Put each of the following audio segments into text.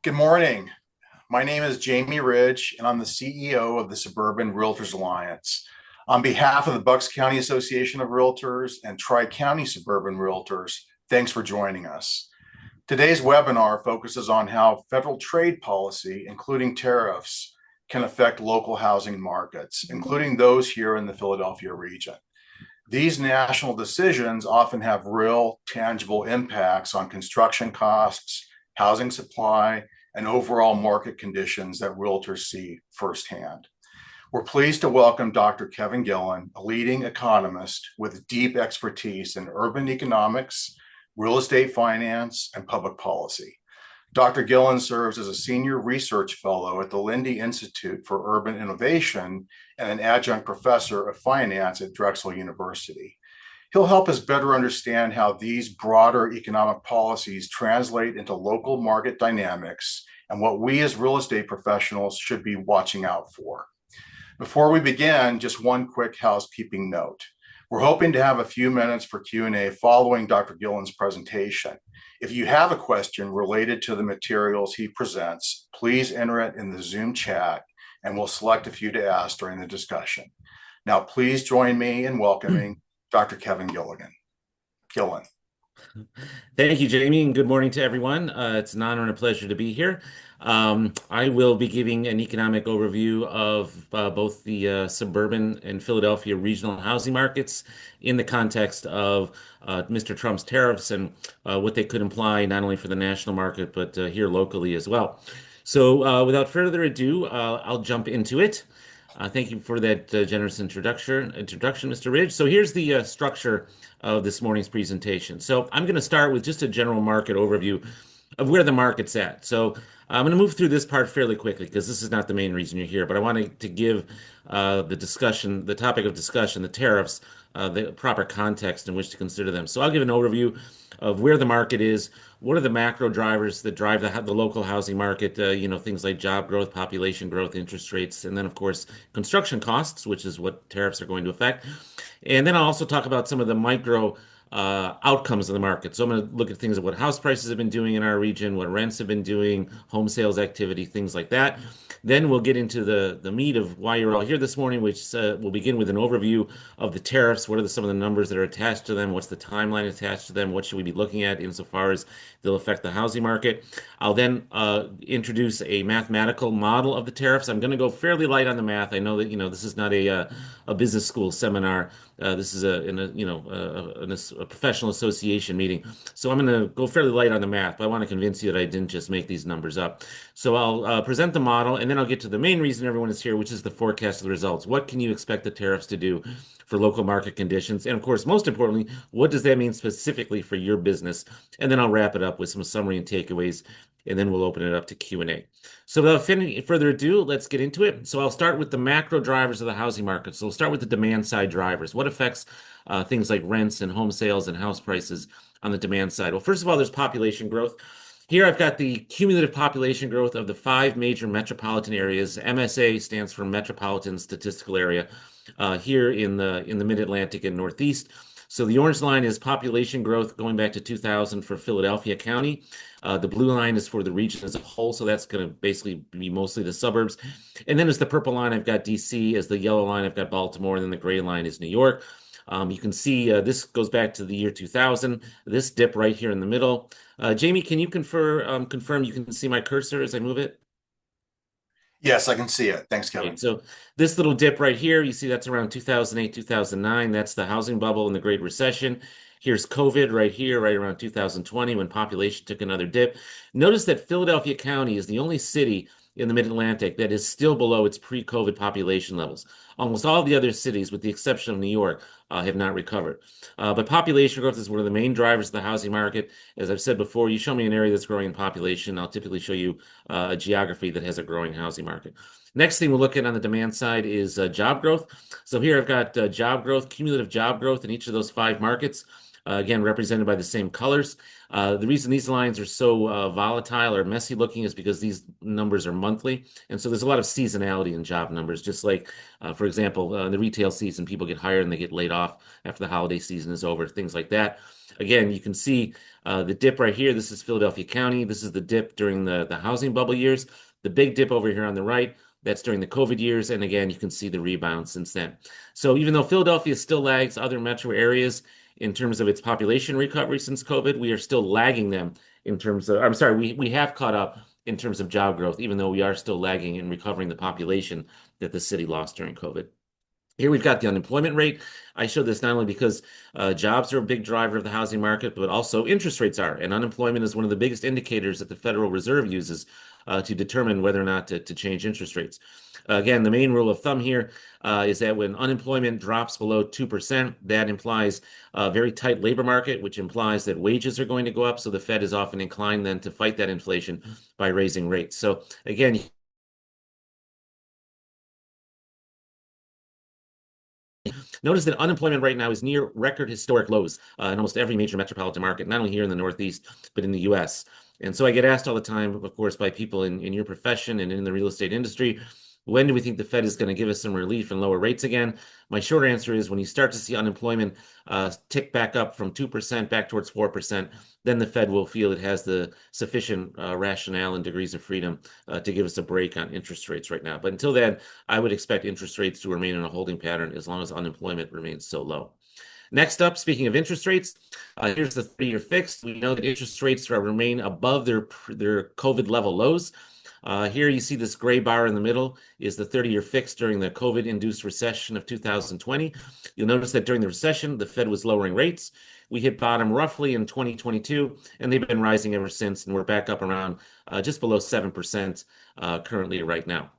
Good morning. My name is Jamie Ridge, and I'm the CEO of the Suburban REALTORS Alliance. On behalf of the Bucks County Association of Realtors and Tri-County Suburban Realtors, thanks for joining us. Today's webinar focuses on how federal trade policy, including tariffs, can affect local housing markets, including those here in the Philadelphia region. These national decisions often have real, tangible impacts on construction costs, housing supply, and overall market conditions that realtors see firsthand. We're pleased to welcome Dr. Kevin Gillen, a leading economist with deep expertise in urban economics, real estate finance, and public policy. Dr. Gillen serves as a senior research fellow at the Lindy Institute for Urban Innovation and an adjunct professor of finance at Drexel University. He'll help us better understand how these broader economic policies translate into local market dynamics and what we as real estate professionals should be watching out for. Before we begin, just one quick housekeeping note. We're hoping to have a few minutes for Q&A following Dr. Gillen's presentation. If you have a question related to the materials he presents, please enter it in the Zoom chat and we'll select a few to ask during the discussion. Now, please join me in welcoming Dr. Kevin Gillen. Thank you, Jamie, and good morning to everyone. It's an honor and a pleasure to be here. I will be giving an economic overview of both the suburban and Philadelphia regional housing markets in the context of Mr. Trump's tariffs and what they could imply not only for the national market, but here locally as well. So without further ado, I'll jump into it. Thank you for that generous introduction, Mr. Ridge. So here's the structure of this morning's presentation. So I'm going to start with just a general market overview of where the market's at. So I'm going to move through this part fairly quickly because this is not the main reason you're here, but I wanted to give the topic of discussion, the tariffs, the proper context in which to consider them. So I'll give an overview of where the market is, what are the macro drivers that drive the local housing market, things like job growth, population growth, interest rates, and then, of course, construction costs, which is what tariffs are going to affect. And then I'll also talk about some of the micro outcomes of the market. So I'm going to look at things like what house prices have been doing in our region, what rents have been doing, home sales activity, things like that. Then we'll get into the meat of why you're all here this morning, which will begin with an overview of the tariffs. What are some of the numbers that are attached to them? What's the timeline attached to them? What should we be looking at insofar as they'll affect the housing market? I'll then introduce a mathematical model of the tariffs. I'm going to go fairly light on the math. I know that this is not a business school seminar. This is a professional association meeting. So I'm going to go fairly light on the math, but I want to convince you that I didn't just make these numbers up. So I'll present the model, and then I'll get to the main reason everyone is here, which is the forecast of the results. What can you expect the tariffs to do for local market conditions? And of course, most importantly, what does that mean specifically for your business? And then I'll wrap it up with some summary and takeaways, and then we'll open it up to Q&A. So without any further ado, let's get into it. So I'll start with the macro drivers of the housing market. So we'll start with the demand side drivers. What affects things like rents and home sales and house prices on the demand side? Well, first of all, there's population growth. Here I've got the cumulative population growth of the 5 major metropolitan areas. MSA stands for Metropolitan Statistical Area here in the Mid-Atlantic and Northeast. So the orange line is population growth going back to 2000 for Philadelphia County. The blue line is for the region as a whole, so that's going to basically be mostly the suburbs. And then as the purple line, I've got DC. As the yellow line, I've got Baltimore. And then the gray line is New York. You can see this goes back to the year 2000. This dip right here in the middle. Jamie, can you confirm you can see my cursor as I move it? Yes, I can see it. Thanks, Kevin. Right, so this little dip right here, you see that's around 2008, 2009. That's the housing bubble and the Great Recession. Here's COVID right here, right around 2020 when population took another dip. Notice that Philadelphia County is the only city in the Mid-Atlantic that is still below its pre-COVID population levels. Almost all the other cities, with the exception of New York, have not recovered. But population growth is one of the main drivers of the housing market. As I've said before, you show me an area that's growing in population, I'll typically show you a geography that has a growing housing market. Next thing we'll look at on the demand side is job growth. So here I've got job growth, cumulative job growth in each of those 5 markets. Again, represented by the same colors. The reason these lines are so volatile or messy looking is because these numbers are monthly. And so there's a lot of seasonality in job numbers, just like, for example, in the retail season, people get hired and they get laid off after the holiday season is over, things like that. Again, you can see The dip right here, this is Philadelphia County. This is the dip during the housing bubble years. The big dip over here on the right, that's during the COVID years. And again, you can see the rebound since then. So even though Philadelphia still lags other metro areas in terms of its population recovery since COVID, we are still lagging them in terms of, I'm sorry, we have caught up in terms of job growth, even though we are still lagging in recovering the population that the city lost during COVID. Here we've got the unemployment rate. I show this not only because jobs are a big driver of the housing market, but also interest rates are. And unemployment is one of the biggest indicators that the Federal Reserve uses to determine whether or not to change interest rates. Again, the main rule of thumb here is that when unemployment drops below 2%, that implies a very tight labor market, which implies that wages are going to go up. So the Fed is often inclined then to fight that inflation by raising rates. So again, notice that unemployment right now is near record historic lows in almost every major metropolitan market, not only here in the Northeast, but in the US. And so I get asked all the time, of course, by people in your profession and in the real estate industry, when do we think the Fed is going to give us some relief and lower rates again? My short answer is when you start to see unemployment tick back up from 2% back towards 4%, then the Fed will feel it has the sufficient rationale and degrees of freedom to give us a break on interest rates right now. But until then, I would expect interest rates to remain in a holding pattern as long as unemployment remains so low. Next up, speaking of interest rates, here's the 3-year fixed. We know that interest rates remain above their COVID level lows. Here you see this gray bar in the middle is the 30-year fix during the COVID-induced recession of 2020. You'll notice that during the recession, the Fed was lowering rates. We hit bottom roughly in 2022, and they've been rising ever since, and we're back up around just below 7% currently right now.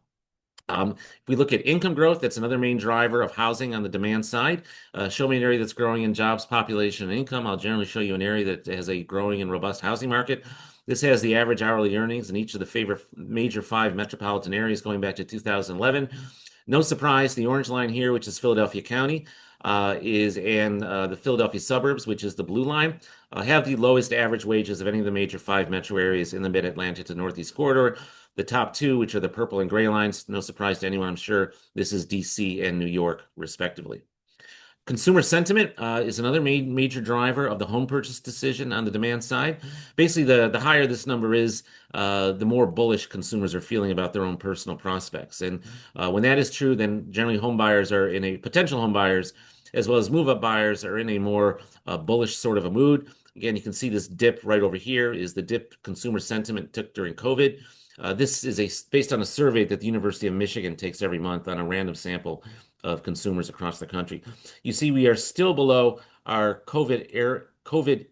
If we look at income growth, that's another main driver of housing on the demand side. Show me an area that's growing in jobs, population, and income. I'll generally show you an area that has a growing and robust housing market. This has the average hourly earnings in each of the major 5 metropolitan areas going back to 2011. No surprise, the orange line here, which is Philadelphia County, and the Philadelphia suburbs, which is the blue line, have the lowest average wages of any of the major 5 metro areas in the Mid-Atlantic to Northeast corridor. The top 2, which are the purple and gray lines, no surprise to anyone, I'm sure, this is DC and New York, respectively. Consumer sentiment is another major driver of the home purchase decision on the demand side. Basically, the higher this number is, the more bullish consumers are feeling about their own personal prospects. And when that is true, then generally potential home buyers, as well as move-up buyers, are in a more bullish sort of a mood. Again, you can see this dip right over here is the dip consumer sentiment took during COVID. This is based on a survey that the University of Michigan takes every month on a random sample of consumers across the country. You see, we are still below our COVID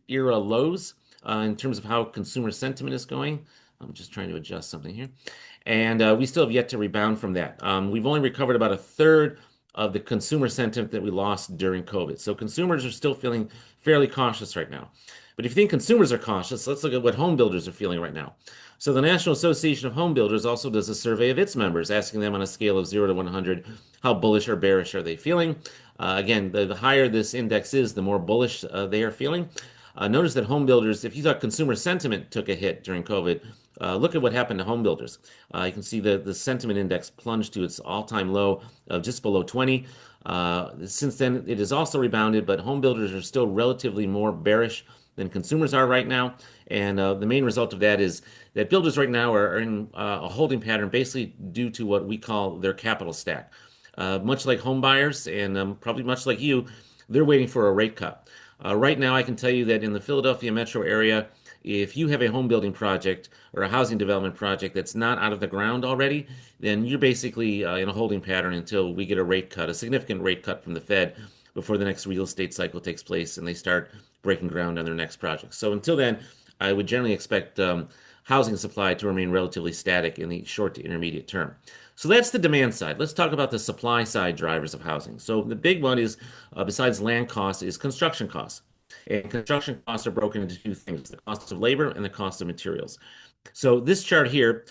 era lows in terms of how consumer sentiment is going. I'm just trying to adjust something here. And we still have yet to rebound from that. We've only recovered about a third of the consumer sentiment that we lost during COVID. So consumers are still feeling fairly cautious right now. But if you think consumers are cautious, let's look at what home builders are feeling right now. So the National Association of Home Builders also does a survey of its members, asking them on a scale of 0 to 100, how bullish or bearish are they feeling? Again, the higher this index is, the more bullish they are feeling. Notice that home builders, if you thought consumer sentiment took a hit during COVID, look at what happened to home builders. You can see the sentiment index plunged to its all-time low of just below 20. Since then, it has also rebounded, but home builders are still relatively more bearish than consumers are right now. And the main result of that is that builders right now are in a holding pattern basically due to what we call their capital stack. Much like home buyers and probably much like you, they're waiting for a rate cut. Right now, I can tell you that in the Philadelphia metro area, if you have a home building project or a housing development project that's not out of the ground already, then you're basically in a holding pattern until we get a rate cut, a significant rate cut from the Fed before the next real estate cycle takes place and they start breaking ground on their next project. So until then, I would generally expect housing supply to remain relatively static in the short to intermediate term. So that's the demand side. Let's talk about the supply side drivers of housing. So the big one is, besides land costs, is construction costs. And construction costs are broken into 2 things, the cost of labor and the cost of materials. So this chart here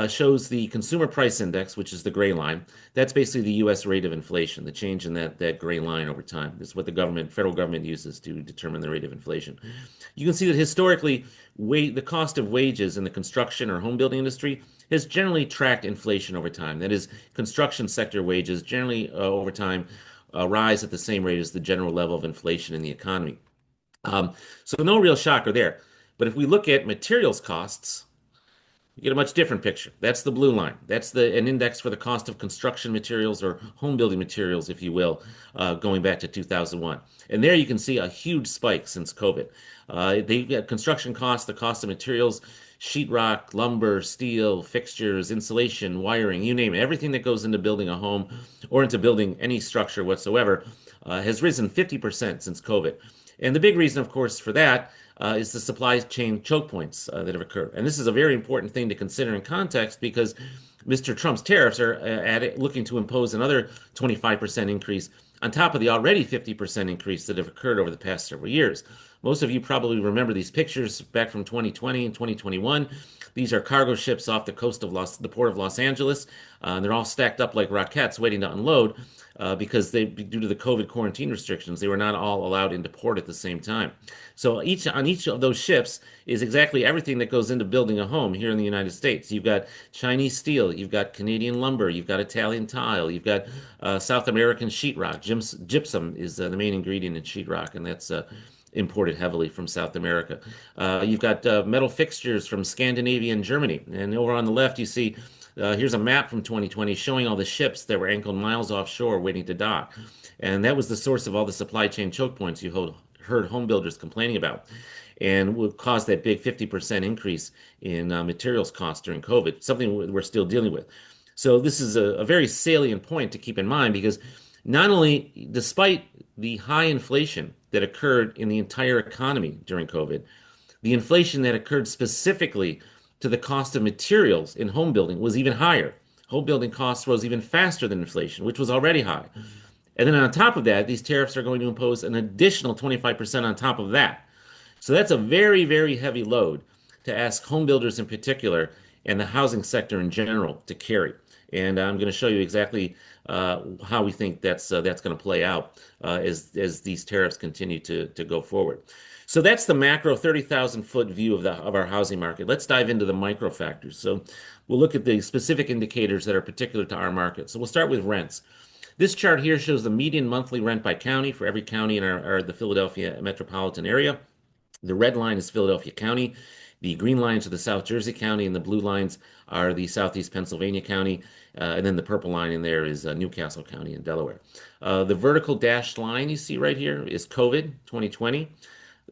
shows the consumer price index, which is the gray line. That's basically the U.S. rate of inflation, the change in that gray line over time. This is what the federal government uses to determine the rate of inflation. You can see that historically, the cost of wages in the construction or home building industry has generally tracked inflation over time. That is, construction sector wages generally over time rise at the same rate as the general level of inflation in the economy. So no real shocker there. But if we look at materials costs, you get a much different picture. That's the blue line. That's an index for the cost of construction materials or home building materials, if you will, going back to 2001. And there you can see a huge spike since COVID. They got construction costs, the cost of materials, sheetrock, lumber, steel, fixtures, insulation, wiring, you name it. Everything that goes into building a home or into building any structure whatsoever has risen 50% since COVID. And the big reason, of course, for that is the supply chain choke points that have occurred. And this is a very important thing to consider in context because Mr. Trump's tariffs are looking to impose another 25% increase on top of the already 50% increase that have occurred over the past several years. Most of you probably remember these pictures back from 2020 and 2021. These are cargo ships off the coast of the port of Los Angeles. They're all stacked up like rockets waiting to unload because due to the COVID quarantine restrictions, they were not all allowed into port at the same time. So on each of those ships is exactly everything that goes into building a home here in the United States. You've got Chinese steel, you've got Canadian lumber, you've got Italian tile, you've got South American sheetrock. Gypsum is the main ingredient in sheetrock, and that's imported heavily from South America. You've got metal fixtures from Scandinavia and Germany. And over on the left, you see here's a map from 2020 showing all the ships that were anchored miles offshore waiting to dock. And that was the source of all the supply chain choke points you heard home builders complaining about, and would cause that big 50% increase in materials costs during COVID, something we're still dealing with. So this is a very salient point to keep in mind because not only, despite the high inflation that occurred in the entire economy during COVID, the inflation that occurred specifically to the cost of materials in home building was even higher. Home building costs rose even faster than inflation, which was already high. And then on top of that, these tariffs are going to impose an additional 25% on top of that. So that's a very, very heavy load to ask home builders in particular and the housing sector in general to carry. And I'm going to show you exactly how we think that's going to play out as these tariffs continue to go forward. So that's the macro 30,000-foot view of our housing market. Let's dive into the micro factors. So we'll look at the specific indicators that are particular to our market. So we'll start with rents. This chart here shows the median monthly rent by county for every county in the Philadelphia metropolitan area. The red line is Philadelphia County. The green lines are the South Jersey County, and the blue lines are the Southeast Pennsylvania County. And then the purple line in there is Newcastle County in Delaware. The vertical dashed line you see right here is COVID 2020.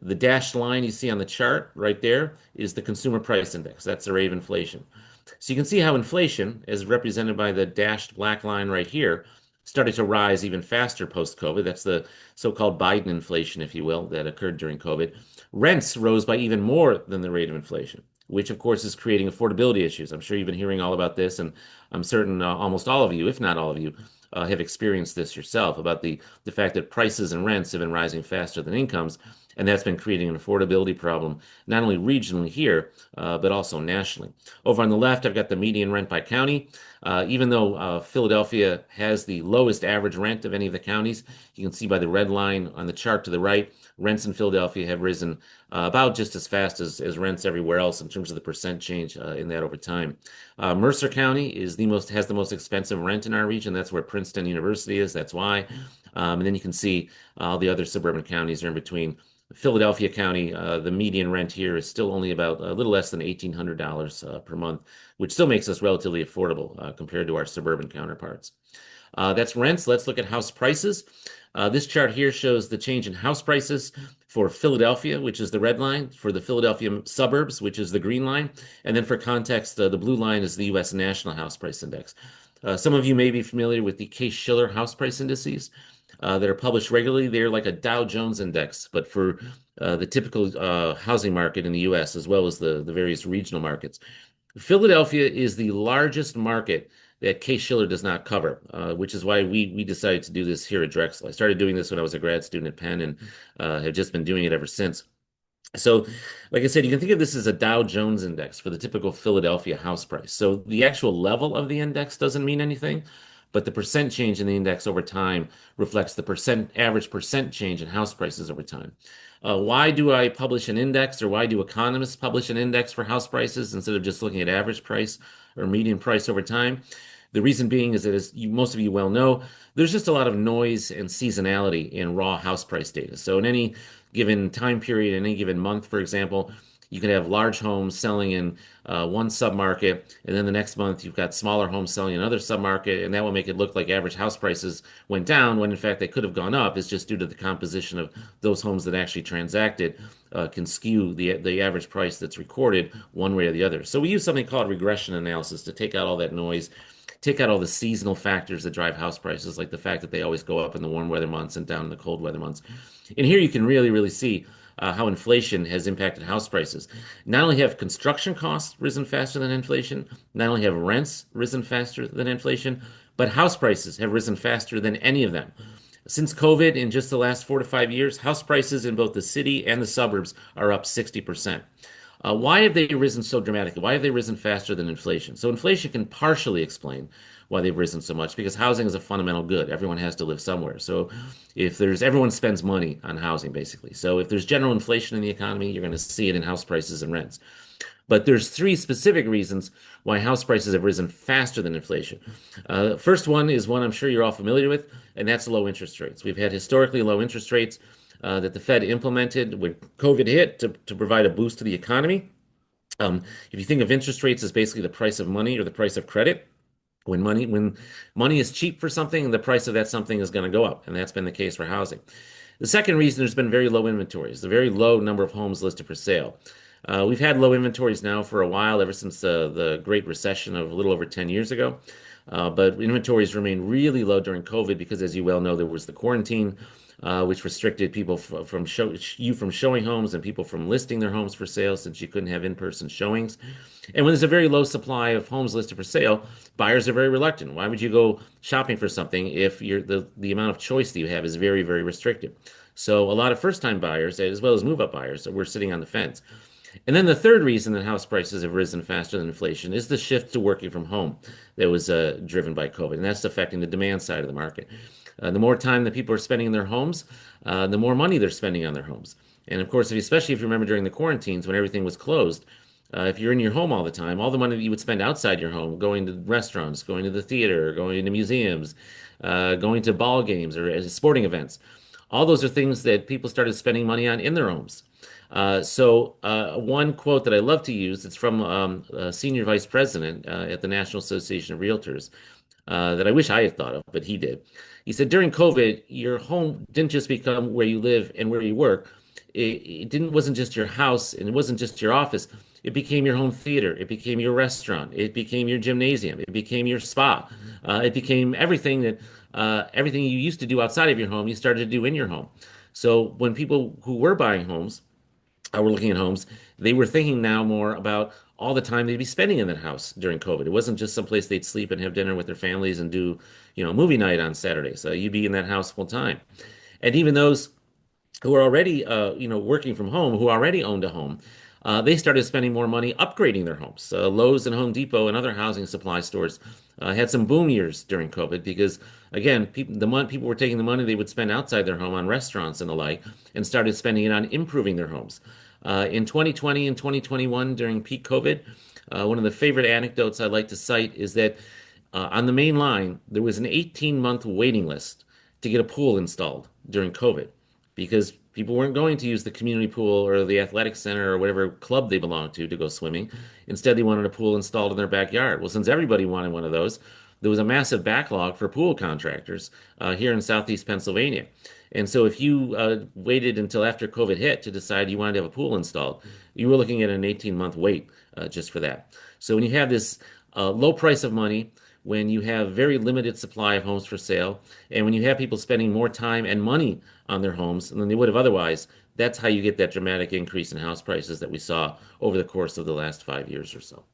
The dashed line you see on the chart right there is the Consumer Price Index. That's the rate of inflation. So you can see how inflation, as represented by the dashed black line right here, started to rise even faster post-COVID. That's the so-called Biden inflation, if you will, that occurred during COVID. Rents rose by even more than the rate of inflation, which of course is creating affordability issues. I'm sure you've been hearing all about this, and I'm certain almost all of you, if not all of you, have experienced this yourself about the fact that prices and rents have been rising faster than incomes, and that's been creating an affordability problem, not only regionally here, but also nationally. Over on the left, I've got the median rent by county. Even though Philadelphia has the lowest average rent of any of the counties, you can see by the red line on the chart to the right, rents in Philadelphia have risen about just as fast as rents everywhere else in terms of the percent change in that over time. Mercer County has the most expensive rent in our region. That's where Princeton University is. That's why. And then you can see all the other suburban counties are in between. Philadelphia County, the median rent here is still only about a little less than $1,800 per month, which still makes us relatively affordable compared to our suburban counterparts. That's rents. Let's look at house prices. This chart here shows the change in house prices for Philadelphia, which is the red line, for the Philadelphia suburbs, which is the green line, and then for context, the blue line is the U.S. National House Price Index. Some of you may be familiar with the Case-Shiller house price indices that are published regularly. They're like a Dow Jones index, but for the typical housing market in the U.S., as well as the various regional markets. Philadelphia is the largest market that Case-Shiller does not cover, which is why we decided to do this here at Drexel. I started doing this when I was a grad student at Penn and have just been doing it ever since. So, like I said, you can think of this as a Dow Jones index for the typical Philadelphia house price. So the actual level of the index doesn't mean anything, but the percent change in the index over time reflects the average percent change in house prices over time. Why do I publish an index, or why do economists publish an index for house prices instead of just looking at average price or median price over time? The reason being is that, as most of you well know, there's just a lot of noise and seasonality in raw house price data. So in any given time period, in any given month, for example, You can have large homes selling in one submarket, and then the next month you've got smaller homes selling in another submarket, and that will make it look like average house prices went down when in fact they could have gone up. It's just due to the composition of those homes that actually transacted can skew the average price that's recorded one way or the other. So we use something called regression analysis to take out all that noise, take out all the seasonal factors that drive house prices, like the fact that they always go up in the warm weather months and down in the cold weather months. And here you can really, really see how inflation has impacted house prices. Not only have construction costs risen faster than inflation, not only have rents risen faster than inflation, but house prices have risen faster than any of them. Since COVID, in just the last 4 to 5 years, house prices in both the city and the suburbs are up 60%. Why have they risen so dramatically? Why have they risen faster than inflation? So inflation can partially explain why they've risen so much because housing is a fundamental good. Everyone has to live somewhere. So if there's everyone spends money on housing basically. So if there's general inflation in the economy, you're going to see it in house prices and rents. But there's three specific reasons why house prices have risen faster than inflation. First one is one I'm sure you're all familiar with, and that's low interest rates. We've had historically low interest rates that the Fed implemented when COVID hit to provide a boost to the economy. If you think of interest rates as basically the price of money or the price of credit, when money is cheap for something, the price of that something is going to go up, and that's been the case for housing. The second reason there's been very low inventories, the very low number of homes listed for sale. We've had low inventories now for a while, ever since the Great Recession of a little over 10 years ago. But inventories remained really low during COVID because, as you well know, there was the quarantine, which restricted people from showing homes and people from listing their homes for sale since you couldn't have in-person showings. And when there's a very low supply of homes listed for sale, buyers are very reluctant. Why would you go shopping for something if the amount of choice that you have is very, very restricted? So a lot of first-time buyers, as well as move-up buyers, were sitting on the fence. And then the third reason that house prices have risen faster than inflation is the shift to working from home that was driven by COVID, and that's affecting the demand side of the market. The more time that people are spending in their homes, the more money they're spending on their homes. And of course, especially if you remember during the quarantines when everything was closed, if you're in your home all the time, all the money that you would spend outside your home, going to restaurants, going to the theater, going to museums, going to ball games or sporting events, all those are things that people started spending money on in their homes. One quote that I love to use, it's from a senior vice president at the National Association of Realtors that I wish I had thought of, but he did. He said, during COVID, your home didn't just become where you live and where you work. It wasn't just your house and it wasn't just your office. It became your home theater. It became your restaurant. It became your gymnasium. It became your spa. It became everything you used to do outside of your home, you started to do in your home. So when people who were buying homes were looking at homes, they were thinking now more about all the time they'd be spending in that house during COVID. It wasn't just some place they'd sleep and have dinner with their families and do, movie night on Saturdays. So you'd be in that house full time. And even those who are already, working from home, who already owned a home, they started spending more money upgrading their homes. Lowe's and Home Depot and other housing supply stores had some boom years during COVID because, again, people were taking the money they would spend outside their home on restaurants and the like and started spending it on improving their homes. In 2020 and 2021, during peak COVID, one of the favorite anecdotes I like to cite is that on the main line, there was an 18-month waiting list to get a pool installed during COVID because people weren't going to use the community pool or the athletic center or whatever club they belonged to go swimming. Instead, they wanted a pool installed in their backyard. Well, since everybody wanted one of those, there was a massive backlog for pool contractors here in Southeast Pennsylvania. And so if you waited until after COVID hit to decide you wanted to have a pool installed, you were looking at an 18-month wait just for that. So when you have this low price of money, when you have very limited supply of homes for sale, and when you have people spending more time and money on their homes than they would have otherwise, that's how you get that dramatic increase in house prices that we saw over the course of the last 5 years or so.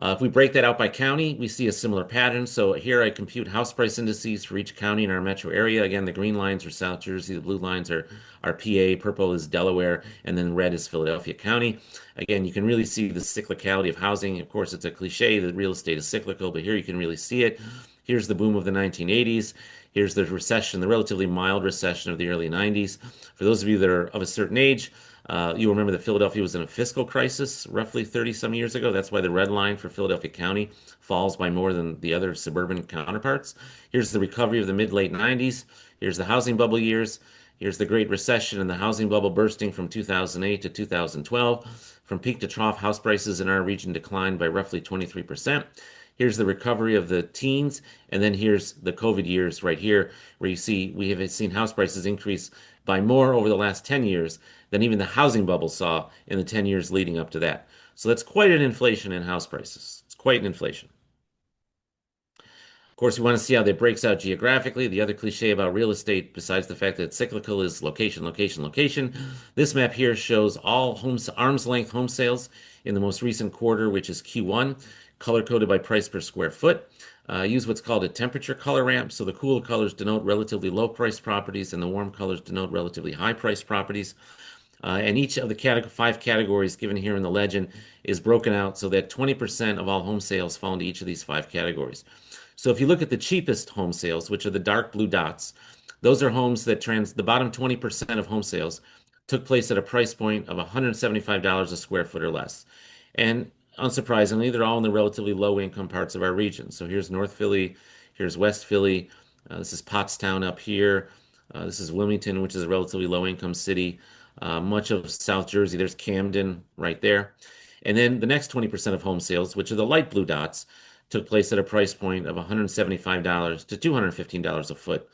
If we break that out by county, we see a similar pattern. So here I compute house price indices for each county in our metro area. Again, the green lines are South Jersey, the blue lines are PA, purple is Delaware, and then red is Philadelphia County. Again, you can really see the cyclicality of housing. Of course, it's a cliche that real estate is cyclical, but here you can really see it. Here's the boom of the 1980s. Here's the recession, the relatively mild recession of the early 90s. For those of you that are of a certain age, you remember that Philadelphia was in a fiscal crisis roughly 30 some years ago. That's why the red line for Philadelphia County falls by more than the other suburban counterparts. Here's the recovery of the mid-late 90s. Here's the housing bubble years. Here's the Great Recession and the housing bubble bursting from 2008 to 2012. From peak to trough, house prices in our region declined by roughly 23%. Here's the recovery of the teens, and then here's the COVID years right here, where you see we have seen house prices increase by more over the last 10 years than even the housing bubble saw in the 10 years leading up to that. So that's quite an inflation in house prices. It's quite an inflation. Of course, we want to see how that breaks out geographically. The other cliche about real estate, besides the fact that it's cyclical, is location, location, location. This map here shows all homes, arm's length home sales in the most recent quarter, which is Q1, color coded by price per square foot. Use what's called a temperature color ramp. So the cool colors denote relatively low price properties, and the warm colors denote relatively high price properties. And each of the five categories given here in the legend is broken out so that 20% of all home sales fall into each of these five categories. So if you look at the cheapest home sales, which are the dark blue dots, those are homes that the bottom 20% of home sales took place at a price point of $175 a square foot or less. And unsurprisingly, they're all in the relatively low income parts of our region. So here's North Philly, here's West Philly, this is Pottstown up here, this is Wilmington, which is a relatively low income city. Much of South Jersey, there's Camden right there. And then the next 20% of home sales, which are the light blue dots, took place at a price point of $175 to $215 a foot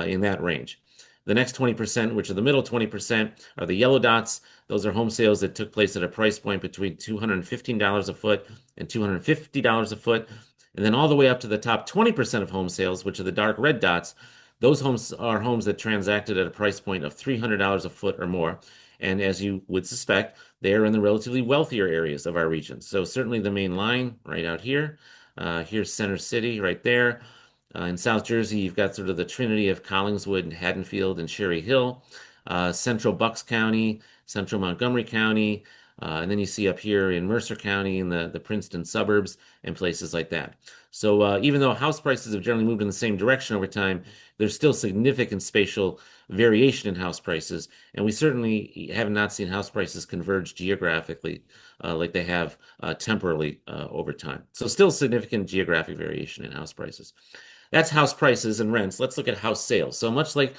in that range. The next 20%, which are the middle 20%, are the yellow dots. Those are home sales that took place at a price point between $215 a foot and $250 a foot. And then all the way up to the top 20% of home sales, which are the dark red dots, those homes are homes that transacted at a price point of $300 a foot or more. And as you would suspect, they are in the relatively wealthier areas of our region. So certainly the main line right out here. Here's Center City right there. In South Jersey, you've got sort of the trinity of Collingswood and Haddonfield and Cherry Hill, central Bucks County, central Montgomery County, and then you see up here in Mercer County in the Princeton suburbs and places like that. So even though house prices have generally moved in the same direction over time, there's still significant spatial variation in house prices, and we certainly have not seen house prices converge geographically like they have temporally over time. So still significant geographic variation in house prices. That's house prices and rents. Let's look at house sales. So much like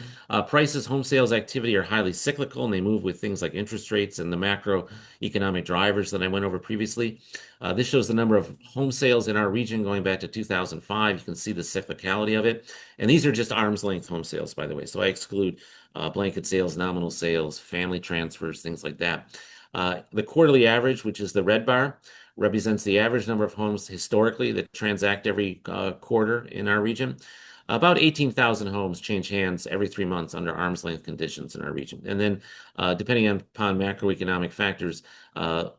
prices, home sales activity are highly cyclical, and they move with things like interest rates and the macroeconomic drivers that I went over previously. This shows the number of home sales in our region going back to 2005. You can see the cyclicality of it. And these are just arm's length home sales, by the way. So I exclude blanket sales, nominal sales, family transfers, things like that. The quarterly average, which is the red bar, represents the average number of homes historically that transact every quarter in our region. About 18,000 homes change hands every 3 months under arm's length conditions in our region. And then, depending upon macroeconomic factors,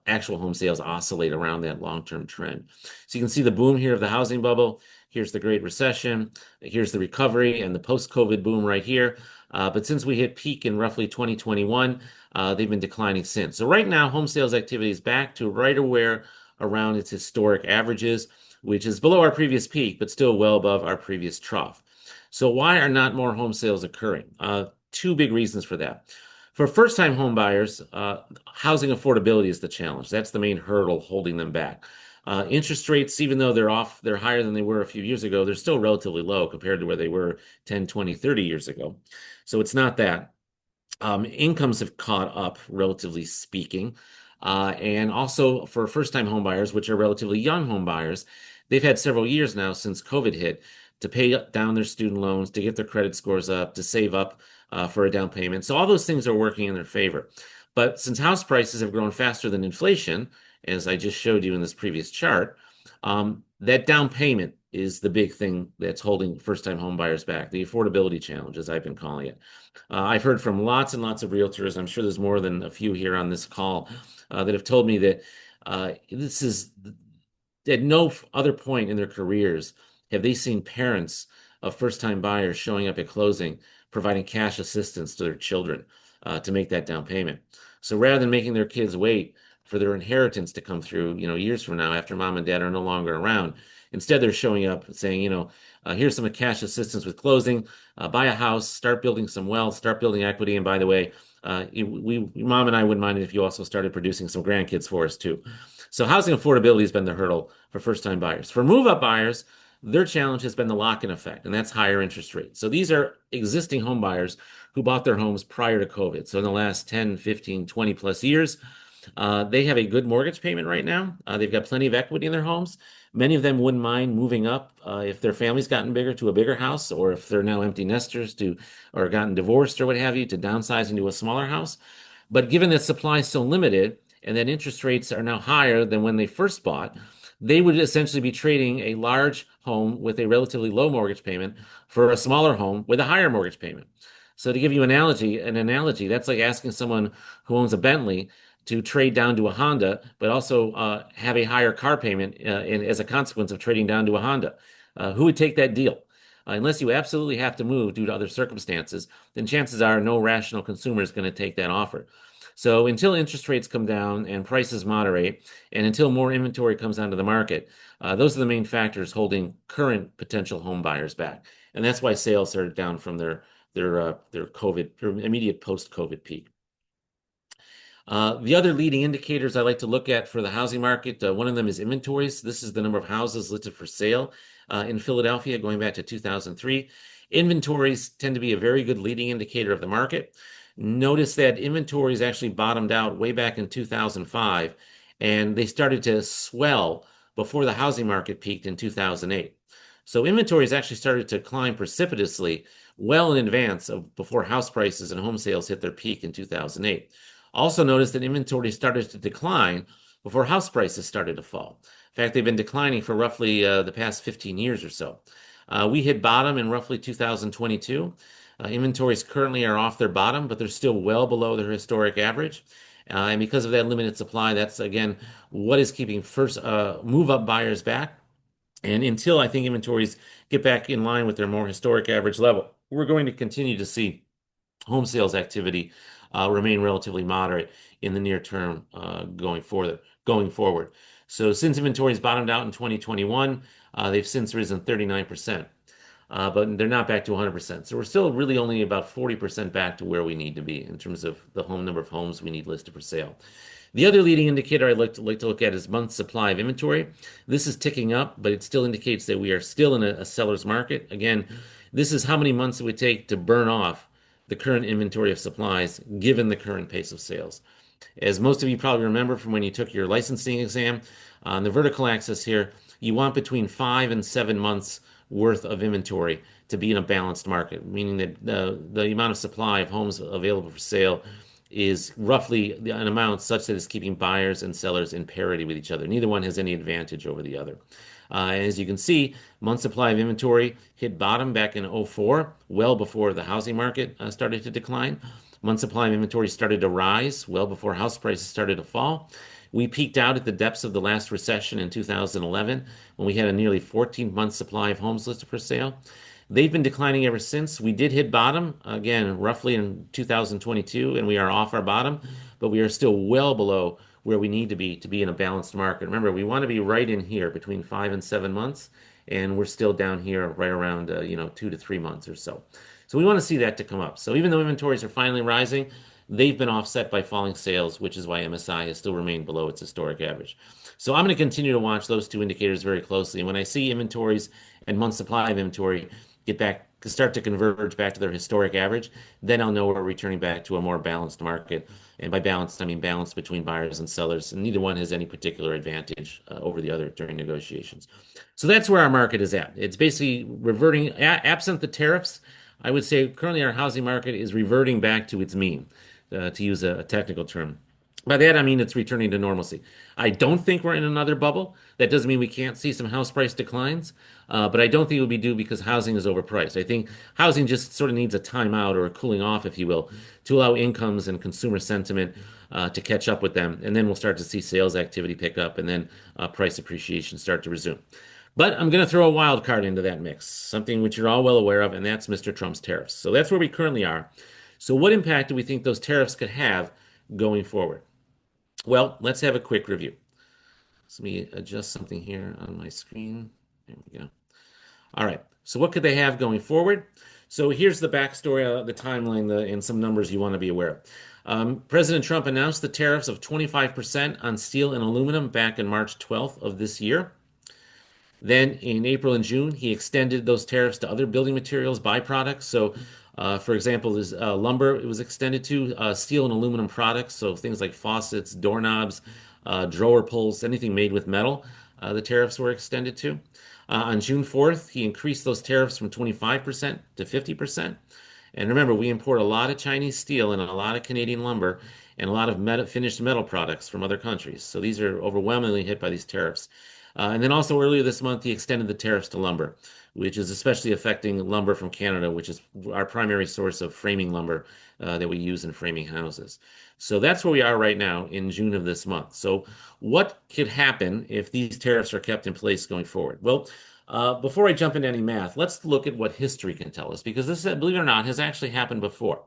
actual home sales oscillate around that long-term trend. So you can see the boom here of the housing bubble. Here's the Great Recession. Here's the recovery and the post-COVID boom right here. But since we hit peak in roughly 2021, they've been declining since. So right now, home sales activity is back to right where around its historic averages, which is below our previous peak, but still well above our previous trough. So why are not more home sales occurring? Two big reasons for that. For first-time home buyers, housing affordability is the challenge. That's the main hurdle holding them back. Interest rates, even though they're higher than they were a few years ago, they're still relatively low compared to where they were 10, 20, 30 years ago. So it's not that. Incomes have caught up, relatively speaking. And also for first-time home buyers, which are relatively young home buyers, they've had several years now since COVID hit to pay down their student loans, to get their credit scores up, to save up for a down payment. So all those things are working in their favor. But since house prices have grown faster than inflation, as I just showed you in this previous chart, that down payment is the big thing that's holding first-time home buyers back, the affordability challenge, as I've been calling it. I've heard from lots and lots of realtors, I'm sure there's more than a few here on this call, that have told me that this is at no other point in their careers have they seen parents of first-time buyers showing up at closing, providing cash assistance to their children to make that down payment. So rather than making their kids wait for their inheritance to come through, years from now after mom and dad are no longer around, instead they're showing up saying, here's some cash assistance with closing, buy a house, start building some wealth, start building equity, and by the way, mom and I wouldn't mind it if you also started producing some grandkids for us too. So housing affordability has been the hurdle for first-time buyers. For move-up buyers, Their challenge has been the lock-in effect, and that's higher interest rates. So these are existing home buyers who bought their homes prior to COVID. So in the last 10, 15, 20 plus years, they have a good mortgage payment right now. They've got plenty of equity in their homes. Many of them wouldn't mind moving up if their family's gotten bigger to a bigger house, or if they're now empty nesters or gotten divorced or what have you, to downsizing to a smaller house. But given that supply is so limited and that interest rates are now higher than when they first bought, they would essentially be trading a large home with a relatively low mortgage payment for a smaller home with a higher mortgage payment. So to give you an analogy, that's like asking someone who owns a Bentley to trade down to a Honda, but also have a higher car payment as a consequence of trading down to a Honda. Who would take that deal? Unless you absolutely have to move due to other circumstances, then chances are no rational consumer is going to take that offer. So until interest rates come down and prices moderate, and until more inventory comes onto the market, those are the main factors holding current potential home buyers back, and that's why sales are down from their immediate post-COVID peak. The other leading indicators I like to look at for the housing market, one of them is inventories. This is the number of houses listed for sale in Philadelphia going back to 2003. Inventories tend to be a very good leading indicator of the market. Notice that inventories actually bottomed out way back in 2005, and they started to swell before the housing market peaked in 2008. So inventories actually started to climb precipitously well in advance of before house prices and home sales hit their peak in 2008. Also notice that inventory started to decline before house prices started to fall. In fact, they've been declining for roughly the past 15 years or so. We hit bottom in roughly 2022. Inventories currently are off their bottom, but they're still well below their historic average. And because of that limited supply, that's again what is keeping first move-up buyers back. And until I think inventories get back in line with their more historic average level, we're going to continue to see home sales activity remain relatively moderate in the near term going forward. So since inventories bottomed out in 2021, they've since risen 39%. But they're not back to 100%. So we're still really only about 40% back to where we need to be in terms of the number of homes we need listed for sale. The other leading indicator I'd like to look at is month supply of inventory. This is ticking up, but it still indicates that we are still in a seller's market. Again, this is how many months it would take to burn off the current inventory of supplies given the current pace of sales. As most of you probably remember from when you took your licensing exam, on the vertical axis here, you want between 5 and 7 months worth of inventory to be in a balanced market, meaning that the amount of supply of homes available for sale is roughly an amount such that it's keeping buyers and sellers in parity with each other. Neither one has any advantage over the other. As you can see, month supply of inventory hit bottom back in 2004, well before the housing market started to decline. Month supply of inventory started to rise well before house prices started to fall. We peaked out at the depths of the last recession in 2011 when we had a nearly 14-month supply of homes listed for sale. They've been declining ever since. We did hit bottom again, roughly in 2022, and we are off our bottom, but we are still well below where we need to be in a balanced market. Remember, we want to be right in here between 5 and 7 months, and we're still down here right around 2 to 3 months or so. So we want to see that to come up. So even though inventories are finally rising, they've been offset by falling sales, which is why MSI has still remained below its historic average. So I'm going to continue to watch those two indicators very closely. And when I see inventories and month supply of inventory start to converge back to their historic average, then I'll know we're returning back to a more balanced market. And by balanced, I mean balanced between buyers and sellers, and neither one has any particular advantage over the other during negotiations. So that's where our market is at. It's basically reverting, absent the tariffs. I would say currently our housing market is reverting back to its mean, to use a technical term. By that, I mean it's returning to normalcy. I don't think we're in another bubble. That doesn't mean we can't see some house price declines, but I don't think it will be due because housing is overpriced. I think housing just sort of needs a timeout or a cooling off, if you will, to allow incomes and consumer sentiment to catch up with them. And then we'll start to see sales activity pick up and then price appreciation start to resume. But I'm going to throw a wild card into that mix, something which you're all well aware of, and that's Mr. Trump's tariffs. So that's where we currently are. So what impact do we think those tariffs could have going forward? Well, let's have a quick review. So let me adjust something here on my screen. There we go. All right. So what could they have going forward? So here's the backstory, the timeline, and some numbers you want to be aware of. President Trump announced the tariffs of 25% on steel and aluminum back in March 12th of this year. Then in April and June, he extended those tariffs to other building materials, byproducts. So, for example, there's lumber, it was extended to steel and aluminum products. So things like faucets, doorknobs, drawer pulls, anything made with metal, the tariffs were extended to. On June 4th, he increased those tariffs from 25% to 50%. And remember, we import a lot of Chinese steel and a lot of Canadian lumber and a lot of finished metal products from other countries. So these are overwhelmingly hit by these tariffs. And then also earlier this month, he extended the tariffs to lumber, which is especially affecting lumber from Canada, which is our primary source of framing lumber that we use in framing houses. So that's where we are right now in June of this month. So what could happen if these tariffs are kept in place going forward? Well, before I jump into any math, let's look at what history can tell us, because this, believe it or not, has actually happened before.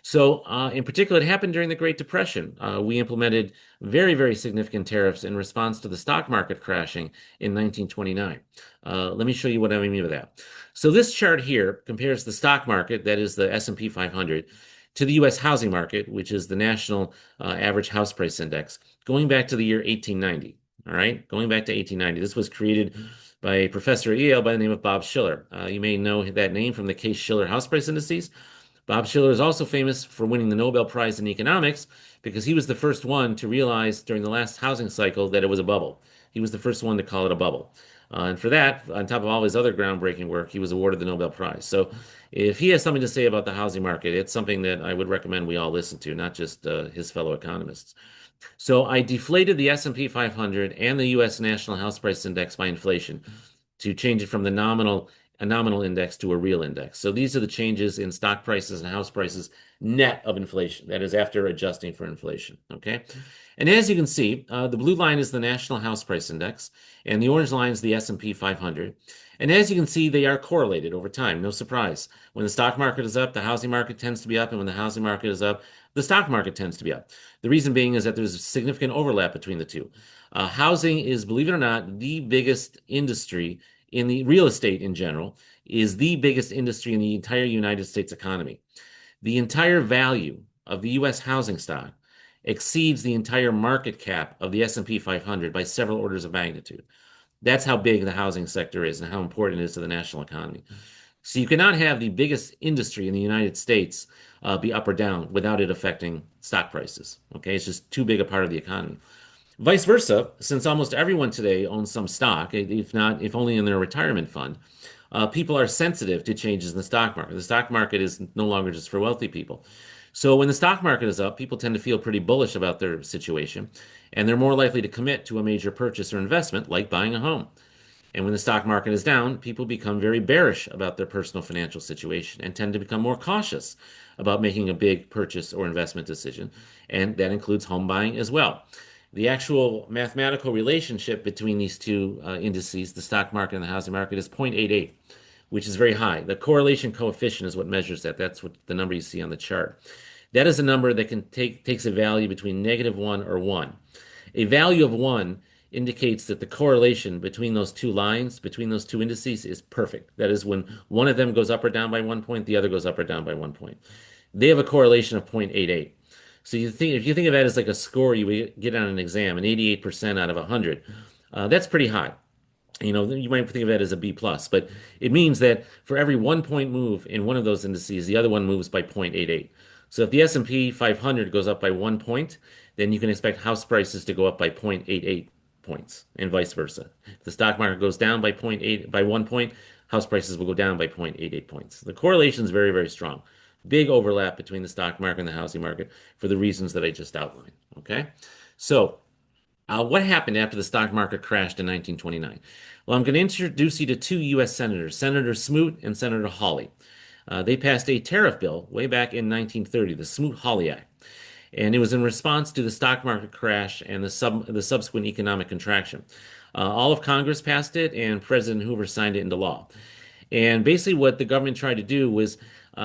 So, in particular, it happened during the Great Depression. We implemented very, very significant tariffs in response to the stock market crashing in 1929. Let me show you what I mean by that. So, this chart here compares the stock market, that is the S&P 500, to the U.S. housing market, which is the National Average House Price Index, going back to the year 1890. All right, going back to 1890. This was created by a professor at Yale by the name of Bob Shiller. You may know that name from the Case-Shiller house price indices. Bob Shiller is also famous for winning the Nobel Prize in economics because he was the first one to realize during the last housing cycle that it was a bubble. He was the first one to call it a bubble. And for that, on top of all his other groundbreaking work, he was awarded the Nobel Prize. So if he has something to say about the housing market, it's something that I would recommend we all listen to, not just his fellow economists. So I deflated the S&P 500 and the U.S. National House Price Index by inflation to change it from the a nominal index to a real index. So these are the changes in stock prices and house prices net of inflation. That is after adjusting for inflation. Okay. And as you can see, the blue line is the National House Price Index, and the orange line is the S&P 500. And as you can see, they are correlated over time. No surprise. When the stock market is up, the housing market tends to be up, and when the housing market is up, the stock market tends to be up. The reason being is that there's a significant overlap between the two. Housing is, believe it or not, the biggest industry in the real estate in general, is the biggest industry in the entire United States economy. The entire value of the U.S. housing stock exceeds the entire market cap of the S&P 500 by several orders of magnitude. That's how big the housing sector is and how important it is to the national economy. So you cannot have the biggest industry in the United States be up or down without it affecting stock prices. Okay, it's just too big a part of the economy. Vice versa, since almost everyone today owns some stock, if only in their retirement fund, people are sensitive to changes in the stock market. The stock market is no longer just for wealthy people. So when the stock market is up, people tend to feel pretty bullish about their situation, and they're more likely to commit to a major purchase or investment, like buying a home. And when the stock market is down, people become very bearish about their personal financial situation and tend to become more cautious about making a big purchase or investment decision. And that includes home buying as well. The actual mathematical relationship between these two indices, the stock market and the housing market, is 0.88, which is very high. The correlation coefficient is what measures that. That's what the number you see on the chart. That is a number that takes a value between -1 or 1. A value of 1 indicates that the correlation between those two lines, between those two indices, is perfect. That is, when one of them goes up or down by 1 point, the other goes up or down by 1 point. They have a correlation of 0.88. So if you think of that as like a score you would get on an exam, an 88% out of 100, that's pretty high. You know, you might think of that as a B plus, but it means that for every 1 point move in one of those indices, the other one moves by 0.88. So if the S&P 500 goes up by 1 point, then you can expect house prices to go up by 0.88 points, and vice versa. If the stock market goes down by 1 point, house prices will go down by 0.88 points. The correlation is very, very strong. Big overlap between the stock market and the housing market for the reasons that I just outlined. Okay, so what happened after the stock market crashed in 1929? Well, I'm going to introduce you to two U.S. senators, Senator Smoot and Senator Hawley. They passed a tariff bill way back in 1930, the Smoot-Hawley Act. And it was in response to the stock market crash and the subsequent economic contraction. All of Congress passed it, and President Hoover signed it into law. And basically, what the government tried to do was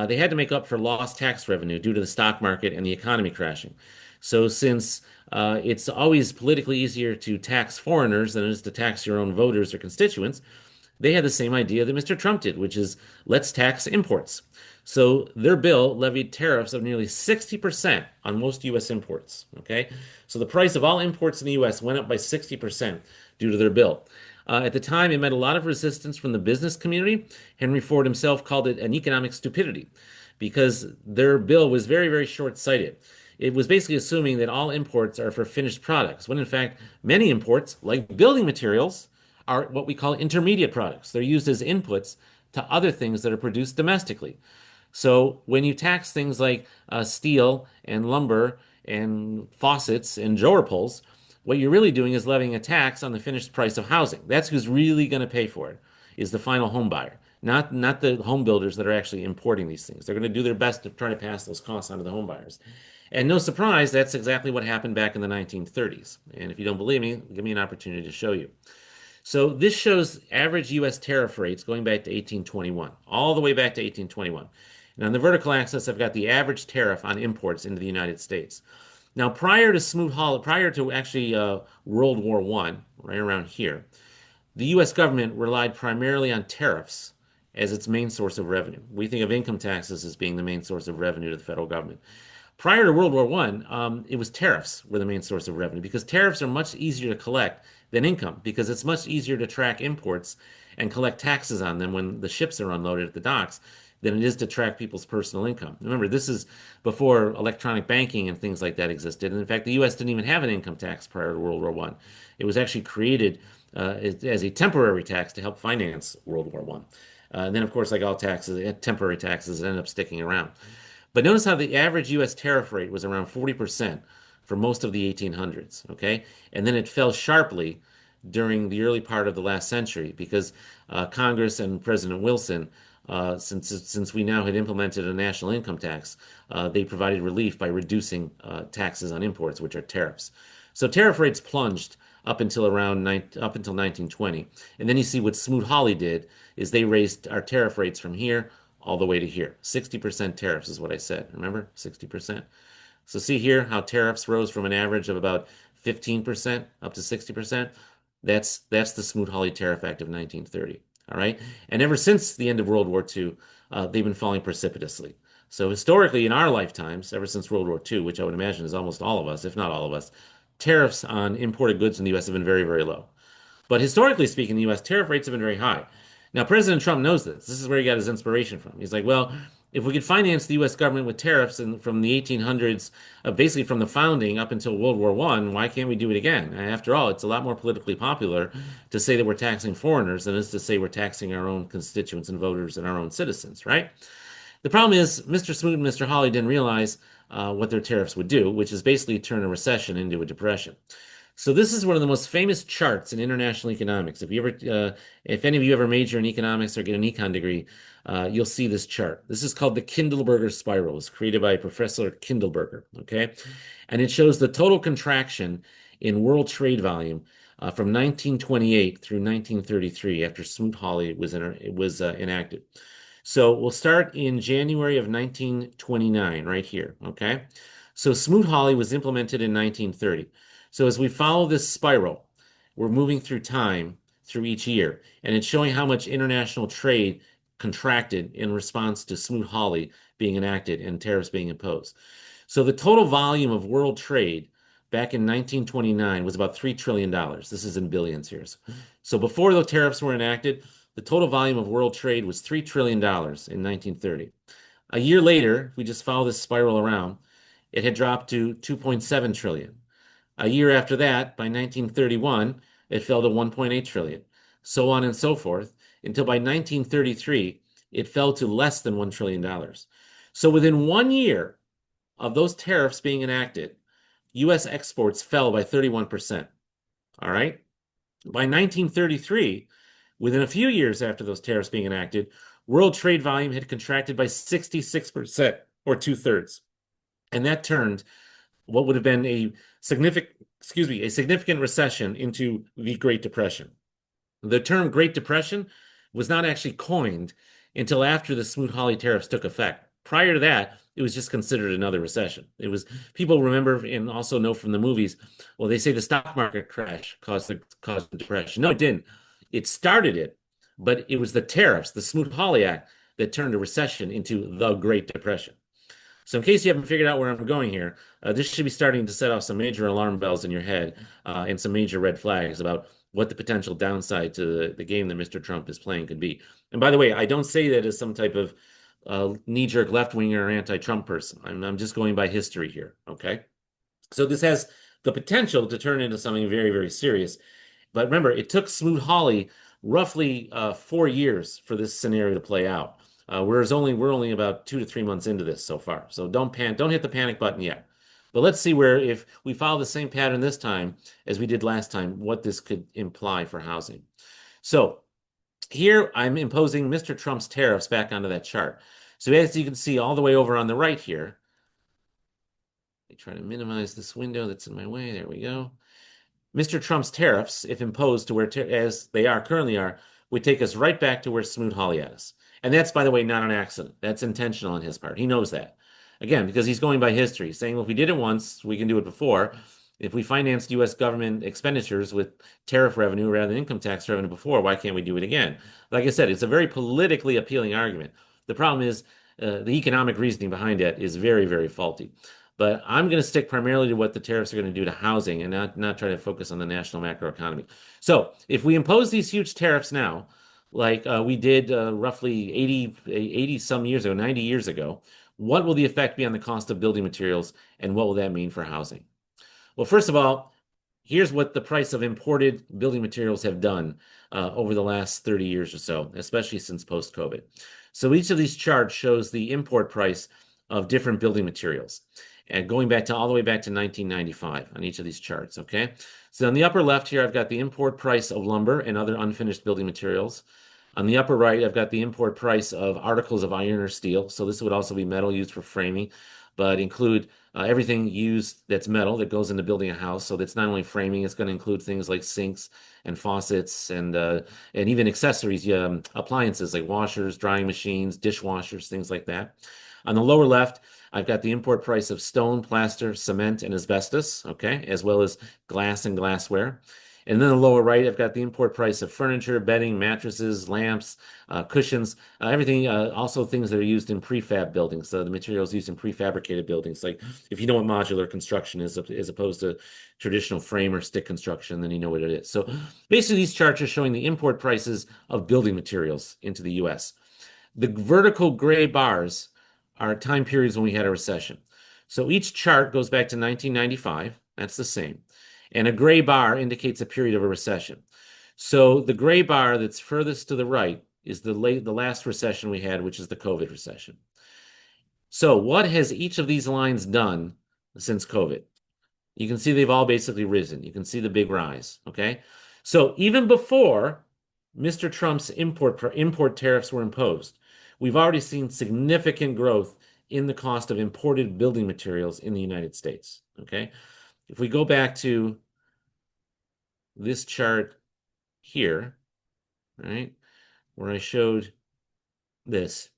they had to make up for lost tax revenue due to the stock market and the economy crashing. So, since it's always politically easier to tax foreigners than it is to tax your own voters or constituents, they had the same idea that Mr. Trump did, which is let's tax imports. So their bill levied tariffs of nearly 60% on most U.S. imports. Okay, so the price of all imports in the U.S. went up by 60% due to their bill. At the time, it met a lot of resistance from the business community. Henry Ford himself called it an economic stupidity because their bill was very, very short-sighted. It was basically assuming that all imports are for finished products, when in fact, many imports, like building materials, are what we call intermediate products. They're used as inputs to other things that are produced domestically. So when you tax things like steel and lumber and faucets and drawer pulls, what you're really doing is levying a tax on the finished price of housing. That's who's really going to pay for it, is the final home buyer, not the home builders that are actually importing these things. They're going to do their best to try to pass those costs on to the home buyers. And no surprise, that's exactly what happened back in the 1930s. And if you don't believe me, give me an opportunity to show you. So this shows average U.S. tariff rates going back to 1821, all the way back to 1821. And on the vertical axis, I've got the average tariff on imports into the United States. Now, prior to prior to actually World War One, right around here, the U.S. government relied primarily on tariffs as its main source of revenue. We think of income taxes as being the main source of revenue to the federal government. Prior to World War One, it was tariffs were the main source of revenue because tariffs are much easier to collect than income because it's much easier to track imports and collect taxes on them when the ships are unloaded at the docks than it is to track people's personal income. Remember, this is before electronic banking and things like that existed. And in fact, the U.S. didn't even have an income tax prior to World War One. It was actually created as a temporary tax to help finance World War One. And then, of course, like all taxes, temporary taxes end up sticking around. But notice how the average U.S. tariff rate was around 40% for most of the 1800s, okay? And then it fell sharply during the early part of the last century because Congress and President Wilson, since we now had implemented a national income tax, they provided relief by reducing taxes on imports, which are tariffs. So tariff rates plunged up until 1920, and then you see what Smoot-Hawley did is they raised our tariff rates from here all the way to here. 60% tariffs is what I said. Remember? 60%. So see here how tariffs rose from an average of about 15% up to 60%. That's the Smoot-Hawley Tariff Act of 1930. All right. And ever since the end of World War II, they've been falling precipitously. So historically, in our lifetimes, ever since World War II, which I would imagine is almost all of us, if not all of us, tariffs on imported goods in the U.S. have been very, very low. But historically speaking, the U.S. tariff rates have been very high. Now, President Trump knows this. This is where he got his inspiration from. He's like, well, if we could finance the U.S. government with tariffs from the 1800s, basically from the founding up until World War One, why can't we do it again? And after all, it's a lot more politically popular to say that we're taxing foreigners than it is to say we're taxing our own constituents and voters and our own citizens, right? The problem is Mr. Smoot and Mr. Hawley didn't realize what their tariffs would do, which is basically turn a recession into a depression. So this is one of the most famous charts in international economics. If any of you ever major in economics or get an econ degree, you'll see this chart. This is called the Kindleberger spiral. It's created by Professor Kindleberger. Okay, and it shows the total contraction in world trade volume from 1928 through 1933, after Smoot-Hawley was enacted. So we'll start in January of 1929, right here. Okay, so Smoot-Hawley was implemented in 1930. So as we follow this spiral, we're moving through time through each year, and it's showing how much international trade contracted in response to Smoot-Hawley being enacted and tariffs being imposed. So the total volume of world trade back in 1929 was about $3 trillion. This is in billions here. So before the tariffs were enacted, the total volume of world trade was $3 trillion in 1930. A year later, if we just follow this spiral around, it had dropped to 2.7 trillion. A year after that, by 1931, it fell to 1.8 trillion, so on and so forth, until by 1933, it fell to less than $1 trillion. So within 1 year of those tariffs being enacted, U.S. exports fell by 31%. All right? By 1933, within a few years after those tariffs being enacted, world trade volume had contracted by 66%, or two-thirds. And that turned what would have been a significant recession into the Great Depression. The term Great Depression was not actually coined until after the Smoot-Hawley tariffs took effect. Prior to that, it was just considered another recession. It was, people remember and also know from the movies, well, they say the stock market crash caused the depression. No, it didn't. It started it, but it was the tariffs, the Smoot-Hawley Act, that turned a recession into the Great Depression. So in case you haven't figured out where I'm going here, this should be starting to set off some major alarm bells in your head and some major red flags about what the potential downside to the game that Mr. Trump is playing could be. And by the way, I don't say that as some type of knee-jerk left-winger or anti-Trump person. I'm just going by history here, okay? So this has the potential to turn into something very, very serious. But remember, it took Smoot-Hawley roughly 4 years for this scenario to play out. Whereas we're only about 2 to 3 months into this so far. So don't hit the panic button yet. But let's see where if we follow the same pattern this time as we did last time, what this could imply for housing. So here I'm imposing Mr. Trump's tariffs back onto that chart. So as you can see all the way over on the right here, I try to minimize this window that's in my way. There we go. Mr. Trump's tariffs, if imposed to where as they currently are, would take us right back to where Smoot-Hawley had us. And that's, by the way, not an accident. That's intentional on his part. He knows that. Again, because he's going by history, saying, well, if we did it once, we can do it before. If we financed U.S. government expenditures with tariff revenue rather than income tax revenue before, why can't we do it again? Like I said, it's a very politically appealing argument. The problem is the economic reasoning behind it is very, very faulty. But I'm going to stick primarily to what the tariffs are going to do to housing and not try to focus on the national macroeconomy. So if we impose these huge tariffs now, like we did roughly 80 some years ago, 90 years ago, what will the effect be on the cost of building materials and what will that mean for housing? Well, first of all, here's what the price of imported building materials have done over the last 30 years or so, especially since post-COVID. So each of these charts shows the import price of different building materials. And going back to all the way back to 1995 on each of these charts, okay? So on the upper left here, I've got the import price of lumber and other unfinished building materials. On the upper right, I've got the import price of articles of iron or steel. So this would also be metal used for framing, but include everything used that's metal that goes into building a house. So that's not only framing, it's going to include things like sinks and faucets and even accessories, appliances like washers, drying machines, dishwashers, things like that. On the lower left, I've got the import price of stone, plaster, cement, and asbestos, okay, as well as glass and glassware. And then the lower right, I've got the import price of furniture, bedding, mattresses, lamps, cushions, everything, also things that are used in prefab buildings. So the materials used in prefabricated buildings. Like if you know what modular construction is, as opposed to traditional frame or stick construction, then you know what it is. So basically, these charts are showing the import prices of building materials into the US. The vertical gray bars are time periods when we had a recession. So each chart goes back to 1995. That's the same. And a gray bar indicates a period of a recession. So the gray bar that's furthest to the right is the last recession we had, which is the COVID recession. So what has each of these lines done since COVID? You can see they've all basically risen. You can see the big rise, okay? So even before Mr. Trump's import tariffs were imposed, we've already seen significant growth in the cost of imported building materials in the United States, okay? If we go back to this chart here, right, where I showed this,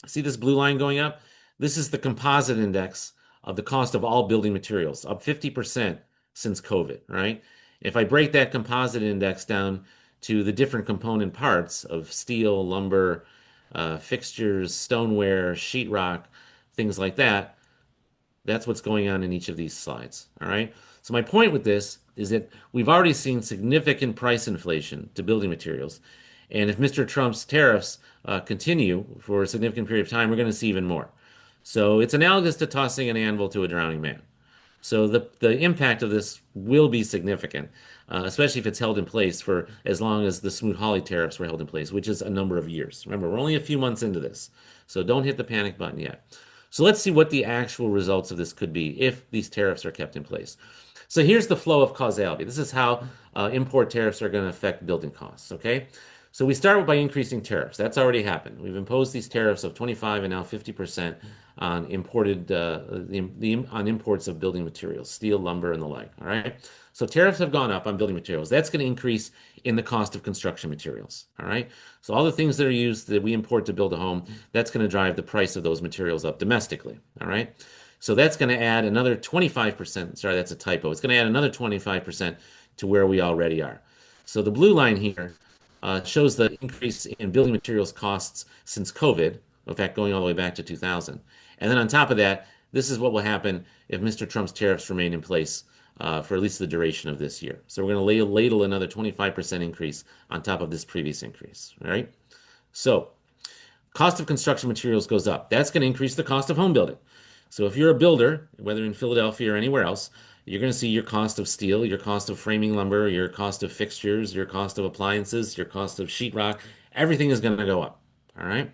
see this blue line going up? This is the composite index of the cost of all building materials, up 50% since COVID, right? If I break that composite index down to the different component parts of steel, lumber, fixtures, stoneware, sheetrock, things like that, that's what's going on in each of these slides, all right? So my point with this is that we've already seen significant price inflation to building materials. And if Mr. Trump's tariffs continue for a significant period of time, we're going to see even more. So it's analogous to tossing an anvil to a drowning man. So the impact of this will be significant, especially if it's held in place for as long as the Smoot-Hawley tariffs were held in place, which is a number of years. Remember, we're only a few months into this, so don't hit the panic button yet. So let's see what the actual results of this could be if these tariffs are kept in place. So here's the flow of causality. This is how import tariffs are going to affect building costs, okay? So we start by increasing tariffs. That's already happened. We've imposed these tariffs of 25 and now 50% on imported on imports of building materials, steel, lumber, and the like. All right. So tariffs have gone up on building materials. That's going to increase in the cost of construction materials. All right. So all the things that are used that we import to build a home, that's going to drive the price of those materials up domestically. All right. So that's going to add another 25%. Sorry, that's a typo. It's going to add another 25% to where we already are. So the blue line here shows the increase in building materials costs since COVID, in fact, going all the way back to 2000. And then on top of that, this is what will happen if Mr. Trump's tariffs remain in place for at least the duration of this year. So we're going to ladle another 25% increase on top of this previous increase, all right? So cost of construction materials goes up. That's going to increase the cost of home building. So if you're a builder, whether in Philadelphia or anywhere else, you're going to see your cost of steel, your cost of framing lumber, your cost of fixtures, your cost of appliances, your cost of sheetrock, everything is going to go up. All right.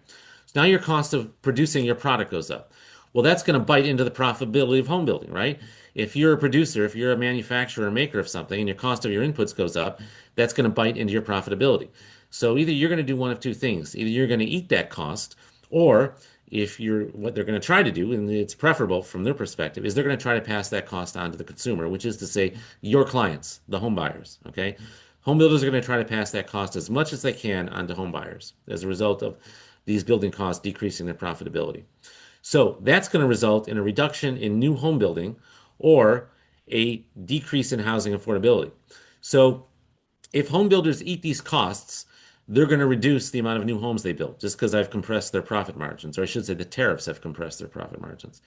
So now your cost of producing your product goes up. Well, that's going to bite into the profitability of home building, right? If you're a producer, if you're a manufacturer or maker of something and your cost of your inputs goes up, that's going to bite into your profitability. So either you're going to do one of two things. Either you're going to eat that cost, or if you're what they're going to try to do, and it's preferable from their perspective, is they're going to try to pass that cost on to the consumer, which is to say your clients, the home buyers. Okay. Home builders are going to try to pass that cost as much as they can onto home buyers as a result of these building costs decreasing their profitability. So that's going to result in a reduction in new home building or a decrease in housing affordability. So if home builders eat these costs, they're going to reduce the amount of new homes they build just because I've compressed their profit margins, or I should say the tariffs have compressed their profit margins.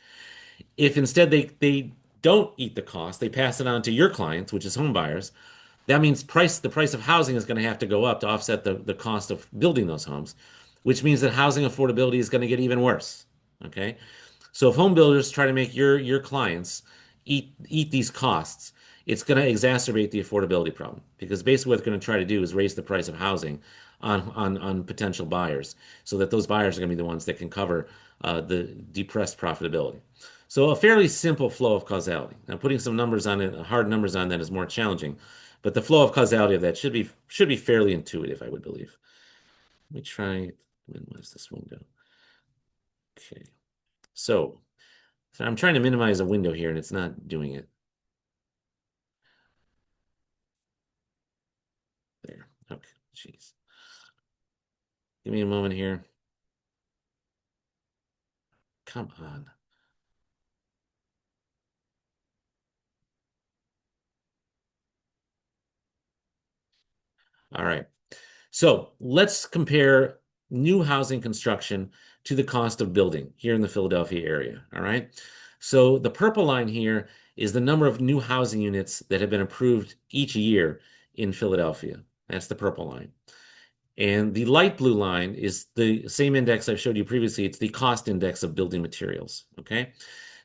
If instead they don't eat the cost, they pass it on to your clients, which is home buyers, that means the price of housing is going to have to go up to offset the cost of building those homes, which means that housing affordability is going to get even worse. Okay. So if home builders try to make your clients eat these costs, it's going to exacerbate the affordability problem because basically what they're going to try to do is raise the price of housing on potential buyers so that those buyers are going to be the ones that can cover the depressed profitability. So a fairly simple flow of causality. Now putting some numbers on it, hard numbers on that is more challenging, but the flow of causality of that should be fairly intuitive, I would believe. Let me try minimize this window. Okay. So I'm trying to minimize a window here and it's not doing it. There. Okay. Jeez. Give me a moment here. Come on. All right. So let's compare new housing construction to the cost of building here in the Philadelphia area. All right. So the purple line here is the number of new housing units that have been approved each year in Philadelphia. That's the purple line. And the light blue line is the same index I've showed you previously. It's the cost index of building materials. Okay.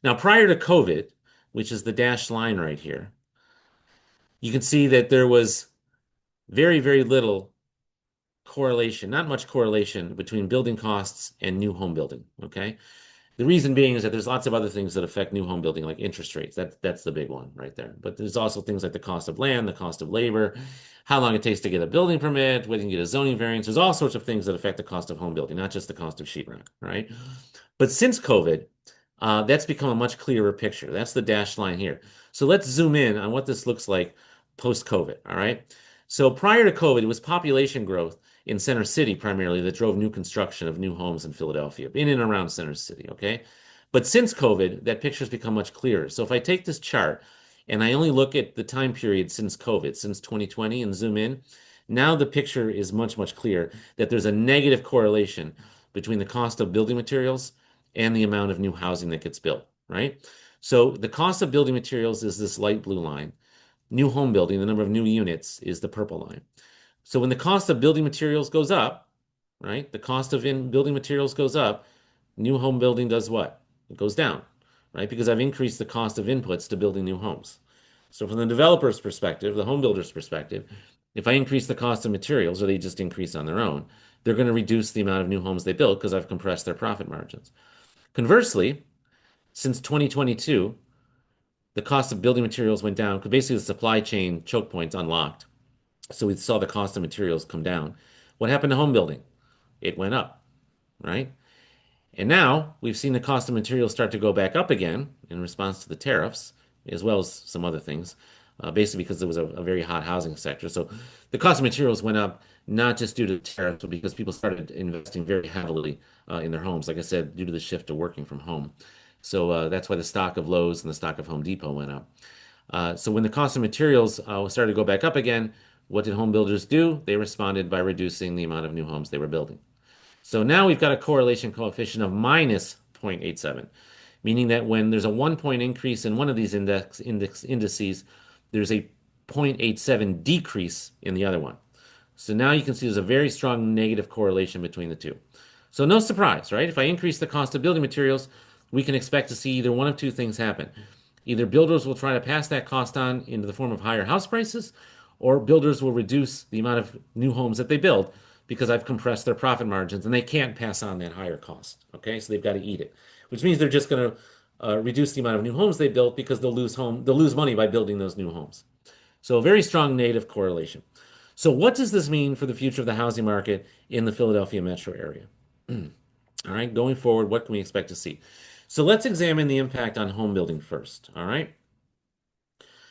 Now, prior to COVID, which is the dashed line right here, you can see that there was very, very little correlation, not much correlation between building costs and new home building. Okay. The reason being is that there's lots of other things that affect new home building, like interest rates. That's the big one right there. But there's also things like the cost of land, the cost of labor, how long it takes to get a building permit, whether you can get a zoning variance. There's all sorts of things that affect the cost of home building, not just the cost of sheetrock, right? But since COVID, that's become a much clearer picture. That's the dashed line here. So let's zoom in on what this looks like post-COVID, all right? So prior to COVID, it was population growth in Center City primarily that drove new construction of new homes in Philadelphia, in and around Center City, okay? But since COVID, that picture's become much clearer. So if I take this chart and I only look at the time period since COVID, since 2020, and zoom in, now the picture is much, much clearer that there's a negative correlation between the cost of building materials and the amount of new housing that gets built, right? So the cost of building materials is this light blue line. New home building, the number of new units, is the purple line. So when the cost of building materials goes up, right, the cost of building materials goes up, new home building does what? It goes down, right? Because I've increased the cost of inputs to building new homes. So from the developer's perspective, the home builder's perspective, if I increase the cost of materials or they just increase on their own, they're going to reduce the amount of new homes they build because I've compressed their profit margins. Conversely, since 2022, the cost of building materials went down because basically the supply chain choke points unlocked. So we saw the cost of materials come down. What happened to home building? It went up, right? And now we've seen the cost of materials start to go back up again in response to the tariffs, as well as some other things, basically because there was a very hot housing sector. So the cost of materials went up not just due to tariffs, but because people started investing very heavily in their homes, like I said, due to the shift to working from home. So that's why the stock of Lowe's and the stock of Home Depot went up. So when the cost of materials started to go back up again, what did home builders do? They responded by reducing the amount of new homes they were building. So now we've got a correlation coefficient of minus 0.87. meaning that when there's a 1 point increase in one of these indices, there's a 0.87 decrease in the other one. So now you can see there's a very strong negative correlation between the two. So no surprise, right? If I increase the cost of building materials, we can expect to see either one of two things happen. Either builders will try to pass that cost on into the form of higher house prices, or builders will reduce the amount of new homes that they build because I've compressed their profit margins and they can't pass on that higher cost. Okay, so they've got to eat it, which means they're just going to reduce the amount of new homes they built because they'll lose money by building those new homes. So a very strong negative correlation. So what does this mean for the future of the housing market in the Philadelphia metro area? All right, going forward, what can we expect to see? So let's examine the impact on home building first. All right.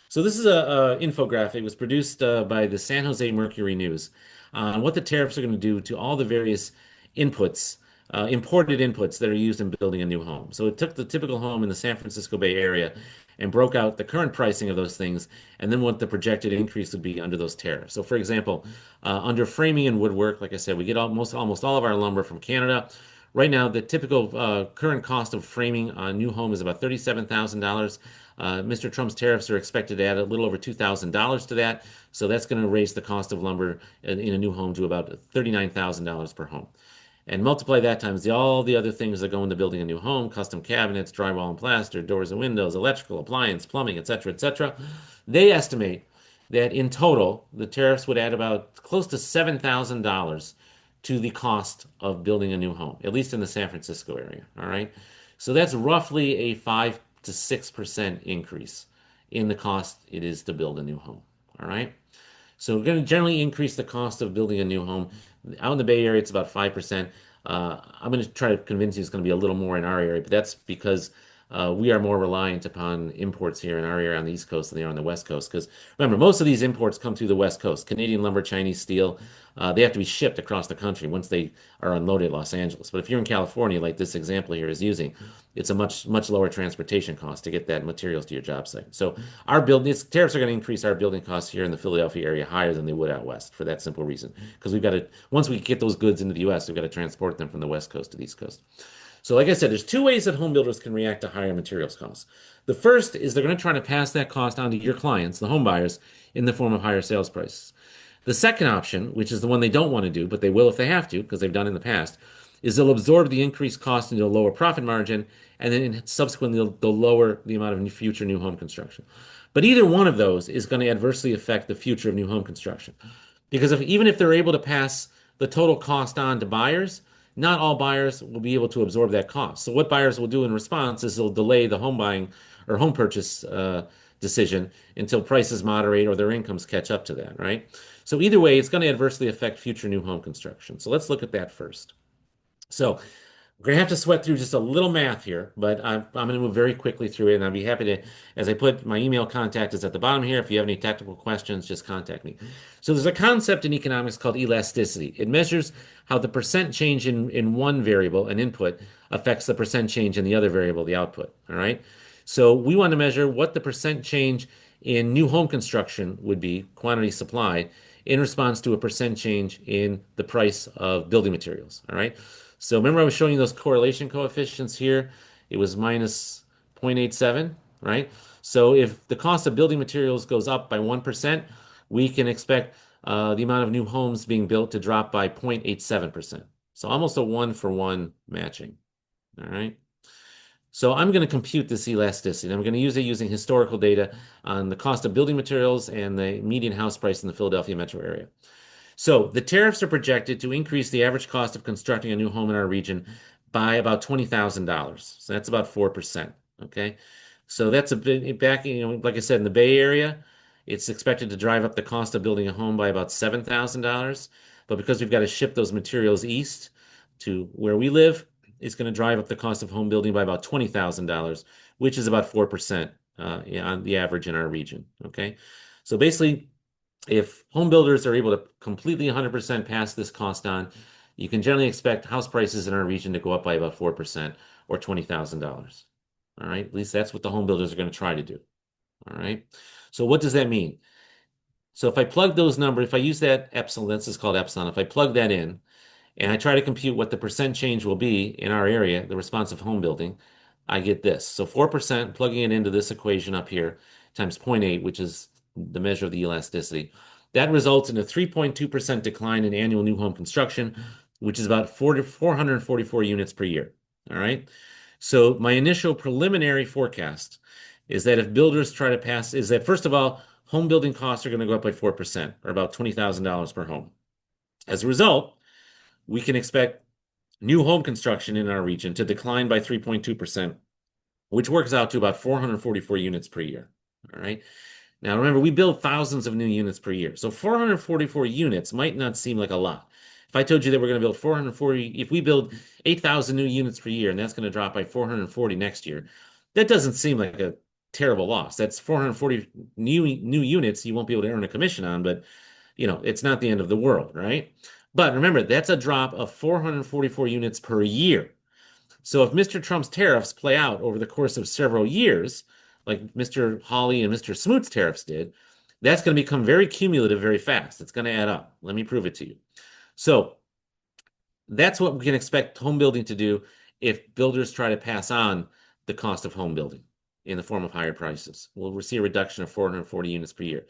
So this is a infographic. It was produced by the San Jose Mercury News on what the tariffs are going to do to all the various inputs, imported inputs that are used in building a new home. So it took the typical home in the San Francisco Bay Area and broke out the current pricing of those things and then what the projected increase would be under those tariffs. So for example, under framing and woodwork, like I said, we get almost all of our lumber from Canada. Right now, the typical current cost of framing a new home is about $37,000. Mr. Trump's tariffs are expected to add a little over $2,000 to that. So that's going to raise the cost of lumber in a new home to about $39,000 per home. And multiply that times all the other things that go into building a new home, custom cabinets, drywall and plaster, doors and windows, electrical, appliance, plumbing, etc., etc. They estimate that in total, the tariffs would add about close to $7,000 to the cost of building a new home, at least in the San Francisco area. All right. So that's roughly a 5 to 6% increase in the cost it is to build a new home. All right. So we're going to generally increase the cost of building a new home. Out in the Bay Area, it's about 5%. I'm going to try to convince you it's going to be a little more in our area, but that's because we are more reliant upon imports here in our area on the East Coast than they are on the West Coast. Because remember, most of these imports come through the West Coast. Canadian lumber, Chinese steel, they have to be shipped across the country once they are unloaded at Los Angeles. But if you're in California, like this example here is using, it's a much lower transportation cost to get that materials to your job site. So these tariffs are going to increase our building costs here in the Philadelphia area higher than they would out west for that simple reason. Because once we get those goods into the U.S., we've got to transport them from the West Coast to the East Coast. So like I said, there's two ways that home builders can react to higher materials costs. The first is they're going to try to pass that cost on to your clients, the home buyers, in the form of higher sales prices. The second option, which is the one they don't want to do, but they will if they have to, because they've done in the past, is they'll absorb the increased cost into a lower profit margin, and then subsequently they'll lower the amount of future new home construction. But either one of those is going to adversely affect the future of new home construction. Because even if they're able to pass the total cost on to buyers, not all buyers will be able to absorb that cost. So what buyers will do in response is they'll delay the home buying or home purchase decision until prices moderate or their incomes catch up to that, right? So either way, it's going to adversely affect future new home construction. So let's look at that first. So we're going to have to sweat through just a little math here, but I'm going to move very quickly through it, and I'll be happy to, as I put my email contact is at the bottom here. If you have any technical questions, just contact me. So there's a concept in economics called elasticity. It measures how the percent change in one variable, an input, affects the percent change in the other variable, the output. All right. So we want to measure what the percent change in new home construction would be, quantity supplied, in response to a percent change in the price of building materials. All right. So remember I was showing you those correlation coefficients here. It was minus 0.87, right? So if the cost of building materials goes up by 1%, we can expect the amount of new homes being built to drop by 0.87%. So almost a one-for-one matching, all right? So I'm going to compute this elasticity. I'm going to use it using historical data on the cost of building materials and the median house price in the Philadelphia metro area. So the tariffs are projected to increase the average cost of constructing a new home in our region by about $20,000. So that's about 4%. Okay. So that's a bit back, like I said, in the Bay Area, it's expected to drive up the cost of building a home by about $7,000. But because we've got to ship those materials east to where we live, it's going to drive up the cost of home building by about $20,000, which is about 4% on the average in our region. Okay. So basically, if home builders are able to completely 100% pass this cost on, you can generally expect house prices in our region to go up by about 4% or $20,000. All right. At least that's what the home builders are going to try to do. All right. So what does that mean? So if I plug those numbers, if I use that epsilon, this is called epsilon, if I plug that in and I try to compute what the percent change will be in our area, the responsive home building, I get this. So 4%, plugging it into this equation up here, times zero point 0.8, which is the measure of the elasticity. That results in a 3.2% decline in annual new home construction, which is about 444 units per year. All right. So my initial preliminary forecast is that if builders try to pass, is that first of all, home building costs are going to go up by 4%, or about $20,000 per home. As a result, we can expect new home construction in our region to decline by 3.2%, which works out to about 444 units per year. All right. Now, remember, we build thousands of new units per year. So 444 units might not seem like a lot. If I told you that we're going to build 440, if we build 8,000 new units per year, and that's going to drop by 440 next year, that doesn't seem like a terrible loss. That's 440 new units you won't be able to earn a commission on, but it's not the end of the world, right? But remember, that's a drop of 444 units per year. So if Mr. Trump's tariffs play out over the course of several years, like Mr. Hawley and Mr. Smoot's tariffs did, that's going to become very cumulative very fast. It's going to add up. Let me prove it to you. So that's what we can expect home building to do if builders try to pass on the cost of home building in the form of higher prices. We'll see a reduction of 440 units per year.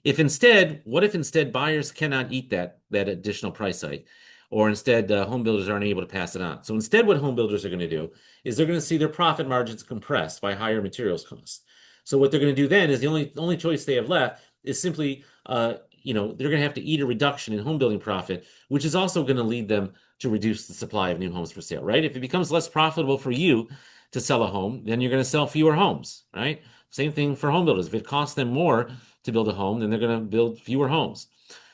What if instead buyers cannot eat that additional price hike? Or instead, home builders aren't able to pass it on. So instead, what home builders are going to do is they're going to see their profit margins compressed by higher materials costs. So what they're going to do then is the only choice they have left is simply, they're going to have to eat a reduction in home building profit, which is also going to lead them to reduce the supply of new homes for sale, right? If it becomes less profitable for you to sell a home, then you're going to sell fewer homes, right? Same thing for home builders. If it costs them more to build a home, then they're going to build fewer homes.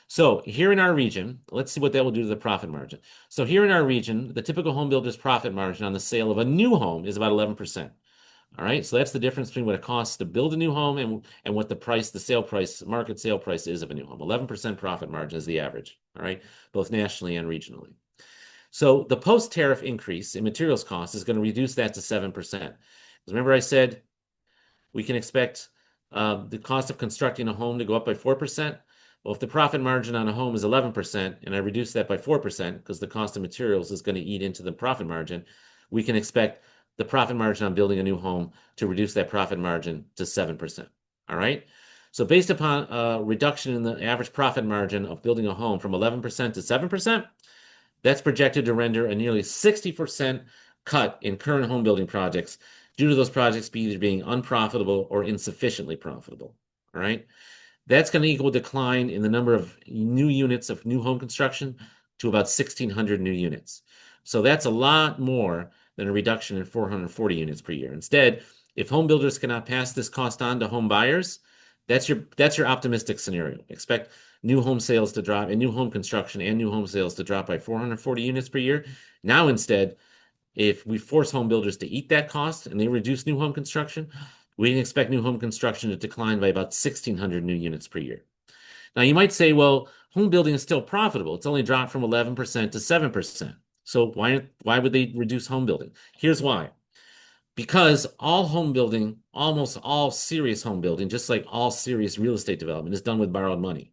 So here in our region, let's see what that will do to the profit margin. So here in our region, the typical home builder's profit margin on the sale of a new home is about 11%. All right, so that's the difference between what it costs to build a new home and what the market sale price is of a new home. 11% profit margin is the average, all right, both nationally and regionally. So the post-tariff increase in materials costs is going to reduce that to 7%. Remember I said we can expect the cost of constructing a home to go up by 4%. Well, if the profit margin on a home is 11% and I reduce that by 4% because the cost of materials is going to eat into the profit margin, we can expect the profit margin on building a new home to reduce that profit margin to 7%. All right. So based upon a reduction in the average profit margin of building a home from 11% to 7%, that's projected to render a nearly 60% cut in current home building projects due to those projects either being unprofitable or insufficiently profitable. All right. That's going to equal a decline in the number of new units of new home construction to about 1,600 new units. So that's a lot more than a reduction in 440 units per year. Instead, if home builders cannot pass this cost on to home buyers, that's your optimistic scenario. Expect new home sales to drop and new home construction and new home sales to drop by 440 units per year. Now, instead, if we force home builders to eat that cost and they reduce new home construction, we can expect new home construction to decline by about 1,600 new units per year. Now, you might say, well, home building is still profitable. It's only dropped from 11% to 7%. So why would they reduce home building? Here's why. Because all home building, almost all serious home building, just like all serious real estate development, is done with borrowed money.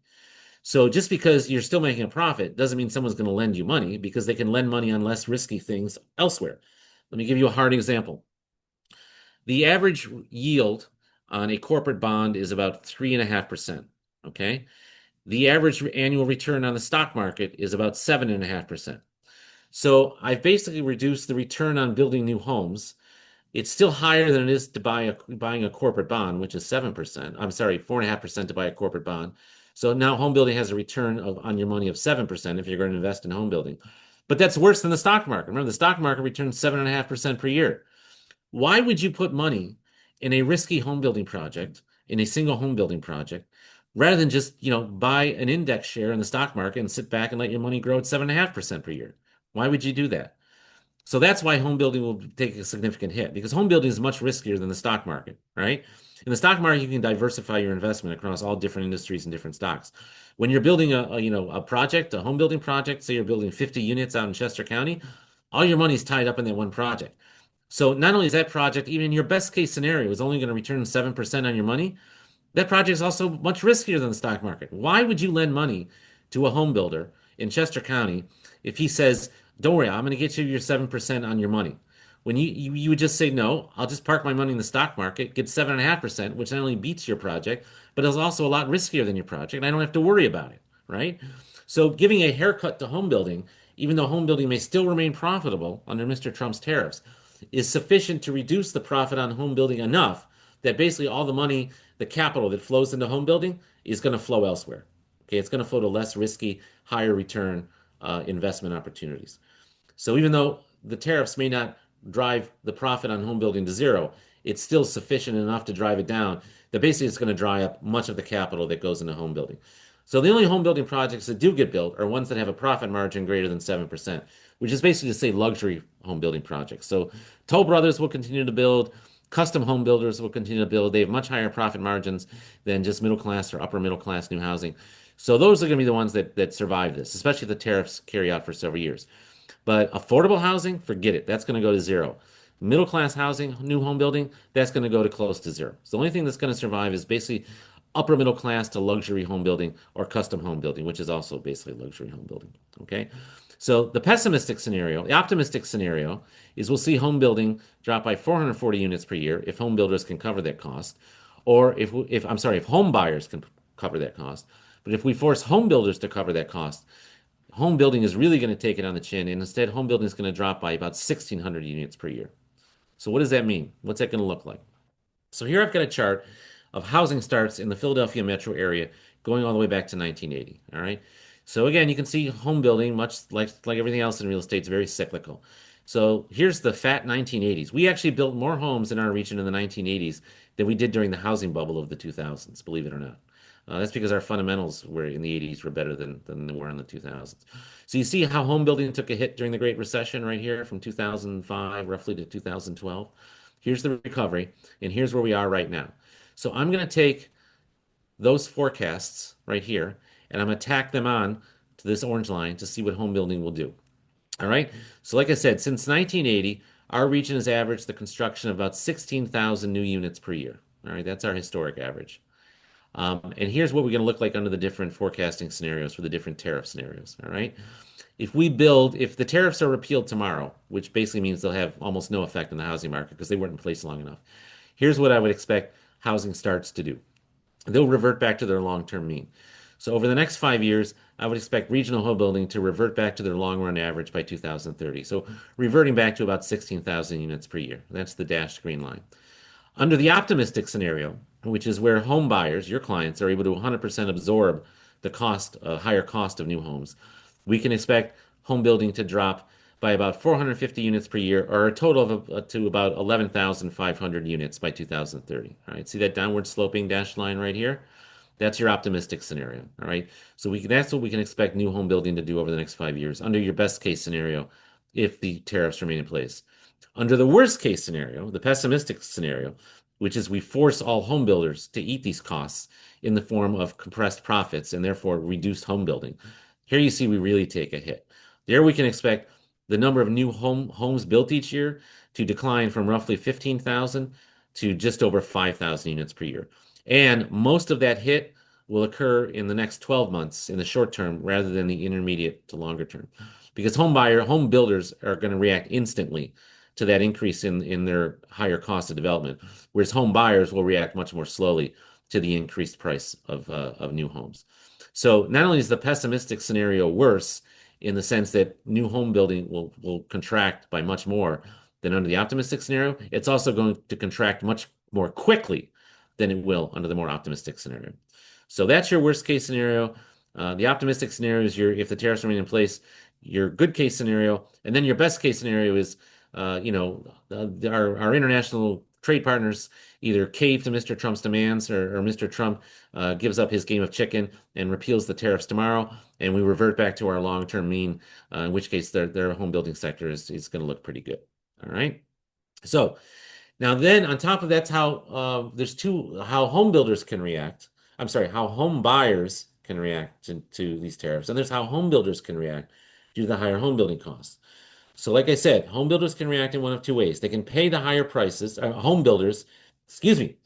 So just because you're still making a profit doesn't mean someone's going to lend you money, because they can lend money on less risky things elsewhere. Let me give you a hard example. The average yield on a corporate bond is about 3.5%. Okay. The average annual return on the stock market is about 7.5%. So I've basically reduced the return on building new homes. It's still higher than it is to buying a corporate bond, which is 7%. I'm sorry, 4.5% to buy a corporate bond. So now home building has a return on your money of 7% if you're going to invest in home building. But that's worse than the stock market. Remember, the stock market returns 7.5% per year. Why would you put money in a risky home building project, in a single home building project, rather than just, buy an index share in the stock market and sit back and let your money grow at 7.5% per year? Why would you do that? So that's why home building will take a significant hit, because home building is much riskier than the stock market, right? In the stock market, you can diversify your investment across all different industries and different stocks. When you're building a project, a home building project, say you're building 50 units out in Chester County, all your money is tied up in that one project. So not only is that project, even your best case scenario, is only going to return 7% on your money, that project is also much riskier than the stock market. Why would you lend money to a home builder in Chester County if he says, don't worry, I'm going to get you your 7% on your money? when you would just say, no, I'll just park my money in the stock market, get 7.5%, which not only beats your project, but is also a lot riskier than your project, and I don't have to worry about it, right? So giving a haircut to home building, even though home building may still remain profitable under Mr. Trump's tariffs, is sufficient to reduce the profit on home building enough that basically all the money, the capital that flows into home building is going to flow elsewhere. Okay, it's going to flow to less risky, higher return investment opportunities. So even though the tariffs may not drive the profit on home building to zero, it's still sufficient enough to drive it down that basically it's going to dry up much of the capital that goes into home building. So the only home building projects that do get built are ones that have a profit margin greater than 7%, which is basically to say luxury home building projects. So Toll Brothers will continue to build, custom home builders will continue to build. They have much higher profit margins than just middle class or upper middle class new housing. So those are going to be the ones that survive this, especially if the tariffs carry out for several years. But affordable housing, forget it. That's going to go to zero. Middle class housing, new home building, that's going to go to close to zero. So the only thing that's going to survive is basically upper middle class to luxury home building or custom home building, which is also basically luxury home building. Okay. So the pessimistic scenario, the optimistic scenario is we'll see home building drop by 440 units per year if home builders can cover that cost, or if I'm sorry, if home buyers can cover that cost. But if we force home builders to cover that cost, home building is really going to take it on the chin, and instead, home building is going to drop by about 1,600 units per year. So, what does that mean? What's that going to look like? So, here I've got a chart of housing starts in the Philadelphia metro area going all the way back to 1980. All right. So, again, you can see home building, much like everything else in real estate, is very cyclical. So, here's the fat 1980s. We actually built more homes in our region in the 1980s than we did during the housing bubble of the 2000s, believe it or not. That's because our fundamentals were in the 80s were better than they were in the 2000s. So you see how home building took a hit during the Great Recession right here from 2005 roughly to 2012. Here's the recovery, and here's where we are right now. So I'm going to take those forecasts right here, and I'm going to tack them on to this orange line to see what home building will do. All right. So like I said, since 1980, our region has averaged the construction of about 16,000 new units per year. All right. That's our historic average. And here's what we're going to look like under the different forecasting scenarios for the different tariff scenarios. All right. If the tariffs are repealed tomorrow, which basically means they'll have almost no effect on the housing market because they weren't in place long enough, here's what I would expect housing starts to do. They'll revert back to their long-term mean. So over the next 5 years, I would expect regional home building to revert back to their long-run average by 2030. So reverting back to about 16,000 units per year. That's the dashed green line. Under the optimistic scenario, which is where home buyers, your clients, are able to 100% absorb the cost, higher cost of new homes, we can expect home building to drop by about 450 units per year, or a total of to about 11,500 units by 2030. All right, see that downward sloping dashed line right here? That's your optimistic scenario. All right, so that's what we can expect new home building to do over the next 5 years under your best case scenario if the tariffs remain in place. Under the worst case scenario, the pessimistic scenario, which is we force all home builders to eat these costs in the form of compressed profits and therefore reduced home building. Here you see we really take a hit. There we can expect the number of new homes built each year to decline from roughly 15,000 to just over 5,000 units per year. And most of that hit will occur in the next 12 months in the short term rather than the intermediate to longer term. Because home builders are going to react instantly to that increase in their higher cost of development, whereas home buyers will react much more slowly to the increased price of new homes. So not only is the pessimistic scenario worse in the sense that new home building will contract by much more than under the optimistic scenario, it's also going to contract much more quickly than it will under the more optimistic scenario. So that's your worst case scenario. The optimistic scenario is if the tariffs remain in place, your good case scenario, and then your best case scenario is our international trade partners either cave to Mr. Trump's demands or Mr. Trump gives up his game of chicken and repeals the tariffs tomorrow, and we revert back to our long-term mean, in which case their home building sector is going to look pretty good. All right. So now then on top of that's how how home builders can react. I'm sorry, how home buyers can react to these tariffs. And there's how home builders can react due to the higher home building costs. So like I said, home builders can react in one of two ways. They can pay the higher prices, home builders, excuse me.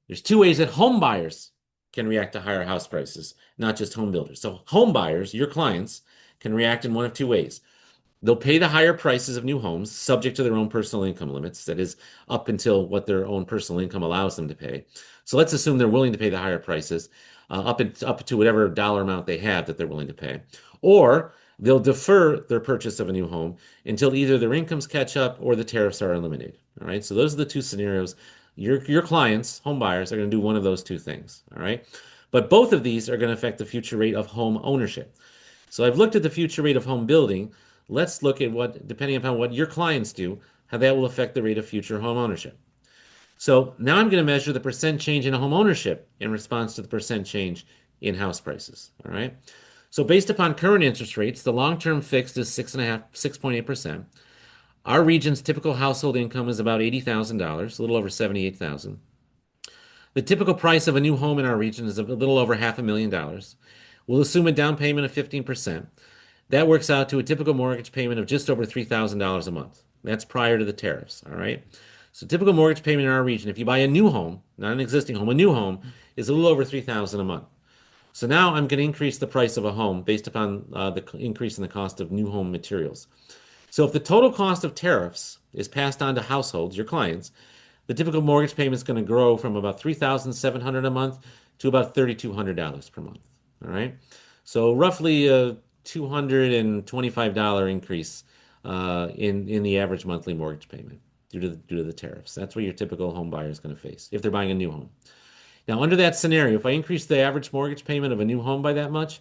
There's two ways that home buyers can react to higher house prices, not just home builders. So home buyers, your clients, can react in one of two ways. They'll pay the higher prices of new homes, subject to their own personal income limits. That is, up until what their own personal income allows them to pay. So let's assume they're willing to pay the higher prices, up to whatever dollar amount they have that they're willing to pay. Or they'll defer their purchase of a new home until either their incomes catch up or the tariffs are eliminated. All right. So those are the two scenarios. Your clients, home buyers, are going to do one of those two things. All right. But both of these are going to affect the future rate of home ownership. So I've looked at the future rate of home building. Let's look at what, depending upon what your clients do, how that will affect the rate of future home ownership. So now I'm going to measure the percent change in home ownership in response to the percent change in house prices. All right. So based upon current interest rates, the long-term fixed is 6.8%. Our region's typical household income is about $80,000, a little over 78,000. The typical price of a new home in our region is a little over $500,000. We'll assume a down payment of 15%. That works out to a typical mortgage payment of just over $3,000 a month. That's prior to the tariffs, all right? So typical mortgage payment in our region, if you buy a new home, not an existing home, a new home is a little over $3,000 a month. So now I'm going to increase the price of a home based upon the increase in the cost of new home materials. So if the total cost of tariffs is passed on to households, your clients, the typical mortgage payment is going to grow from about $3,700 a month to about $3,200 per month. All right. So roughly a $225 increase in the average monthly mortgage payment due to the tariffs. That's what your typical home buyer is going to face if they're buying a new home. Now, under that scenario, if I increase the average mortgage payment of a new home by that much,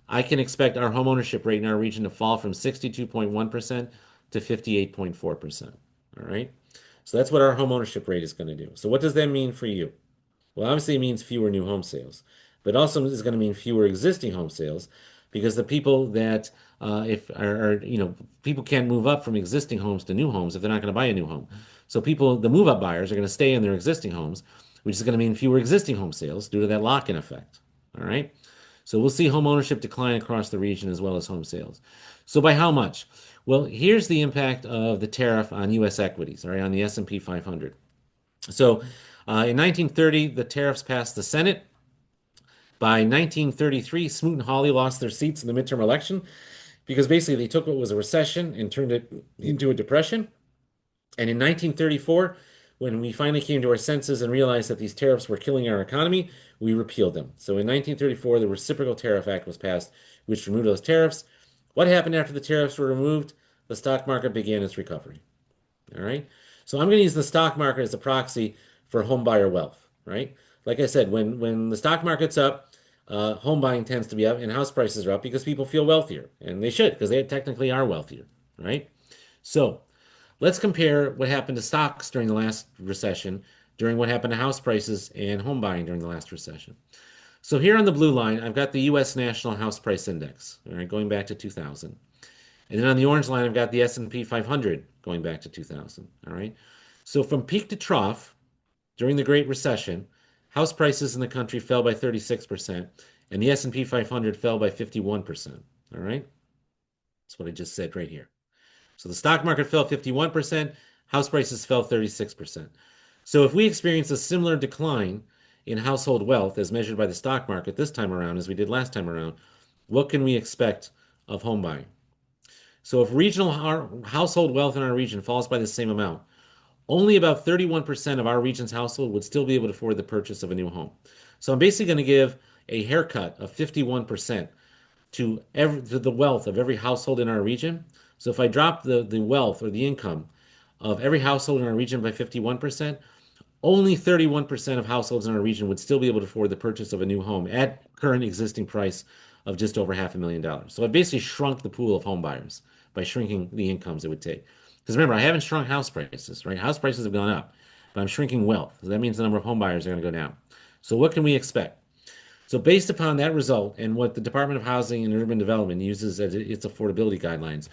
I can expect our home ownership rate in our region to fall from 62.1% to 58.4%. All right. So that's what our home ownership rate is going to do. So what does that mean for you? Well, obviously it means fewer new home sales, but also is going to mean fewer existing home sales because the people that if are people can't move up from existing homes to new homes if they're not going to buy a new home. So the move up buyers are going to stay in their existing homes, which is going to mean fewer existing home sales due to that lock-in effect. All right. So we'll see home ownership decline across the region as well as home sales. So by how much? Well, here's the impact of the tariff on U.S. equities, all right, on the S&P 500. So in 1930, the tariffs passed the Senate. By 1933, Smoot and Hawley lost their seats in the midterm election because basically they took what was a recession and turned it into a depression. And in 1934, when we finally came to our senses and realized that these tariffs were killing our economy, we repealed them. So in 1934, the Reciprocal Tariff Act was passed, which removed those tariffs. What happened after the tariffs were removed? The stock market began its recovery. All right. So I'm going to use the stock market as a proxy for home buyer wealth, right? Like I said, when the stock market's up, home buying tends to be up and house prices are up because people feel wealthier, and they should because they technically are wealthier, right? So let's compare what happened to stocks during the last recession, during what happened to house prices and home buying during the last recession. So here on the blue line, I've got the U.S. National House Price Index, all right, going back to 2000. And then on the orange line, I've got the S&P 500 going back to 2000. All right. So from peak to trough during the Great Recession, house prices in the country fell by 36%, and the S&P 500 fell by 51%. All right. That's what I just said right here. So the stock market fell 51%, house prices fell 36%. So if we experience a similar decline in household wealth as measured by the stock market this time around as we did last time around, what can we expect of home buying? So if regional household wealth in our region falls by the same amount, only about 31% of our region's household would still be able to afford the purchase of a new home. So I'm basically going to give a haircut of 51% to the wealth of every household in our region. So if I drop the wealth or the income of every household in our region by 51%, only 31% of households in our region would still be able to afford the purchase of a new home at current existing price of just over $500,000. So I basically shrunk the pool of home buyers by shrinking the incomes it would take. Because remember, I haven't shrunk house prices, right? House prices have gone up, but I'm shrinking wealth. So that means the number of home buyers are going to go down. So what can we expect? So based upon that result and what the Department of Housing and Urban Development uses as its affordability guidelines,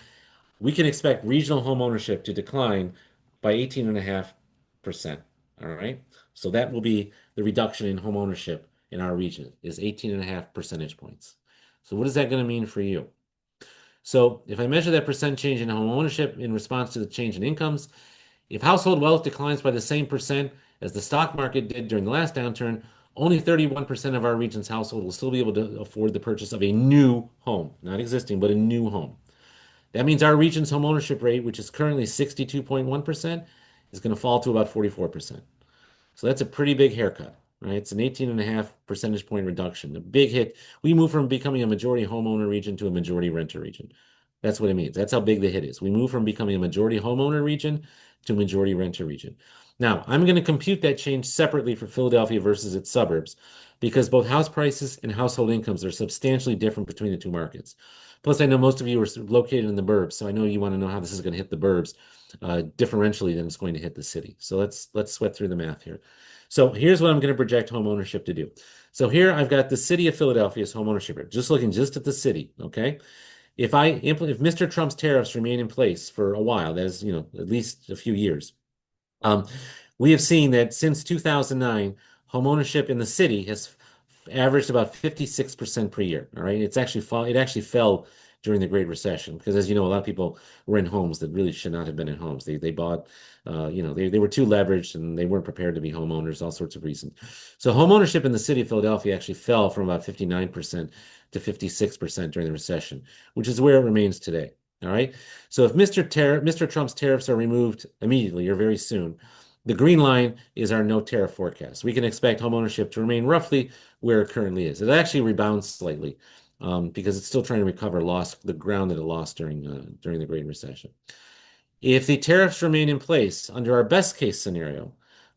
we can expect regional home ownership to decline by 18.5%. All right. So that will be the reduction in home ownership in our region is 18.5 percentage points. So what is that going to mean for you? So if I measure that percent change in home ownership in response to the change in incomes, if household wealth declines by the same percent as the stock market did during the last downturn, only 31% of our region's household will still be able to afford the purchase of a new home, not existing, but a new home. That means our region's home ownership rate, which is currently 62.1%, is going to fall to about 44%. So that's a pretty big haircut, right? It's an 18.5 percentage point reduction, a big hit. We move from becoming a majority homeowner region to a majority renter region. That's what it means. That's how big the hit is. We move from becoming a majority homeowner region to a majority renter region. Now, I'm going to compute that change separately for Philadelphia versus its suburbs because both house prices and household incomes are substantially different between the two markets. Plus, I know most of you are located in the burbs, so I know you want to know how this is going to hit the burbs differentially than it's going to hit the city. So let's sweat through the math here. So here's what I'm going to project home ownership to do. So here I've got the city of Philadelphia's home ownership rate, just looking just at the city, okay? If Mr. Trump's tariffs remain in place for a while, that is, at least a few years, um, we have seen that since 2009, homeownership in the city has averaged about 56% per year. All right. It actually fell during the Great Recession because, as you know, a lot of people were in homes that really should not have been in homes. They bought, they were too leveraged and they weren't prepared to be homeowners, all sorts of reasons. So homeownership in the city of Philadelphia actually fell from about 59% to 56% during the recession, which is where it remains today. All right. So if Mr. Trump's tariffs are removed immediately or very soon, the green line is our no tariff forecast. We can expect homeownership to remain roughly where it currently is. It actually rebounds slightly because it's still trying to recover the ground that it lost during the Great Recession. If the tariffs remain in place under our best case scenario,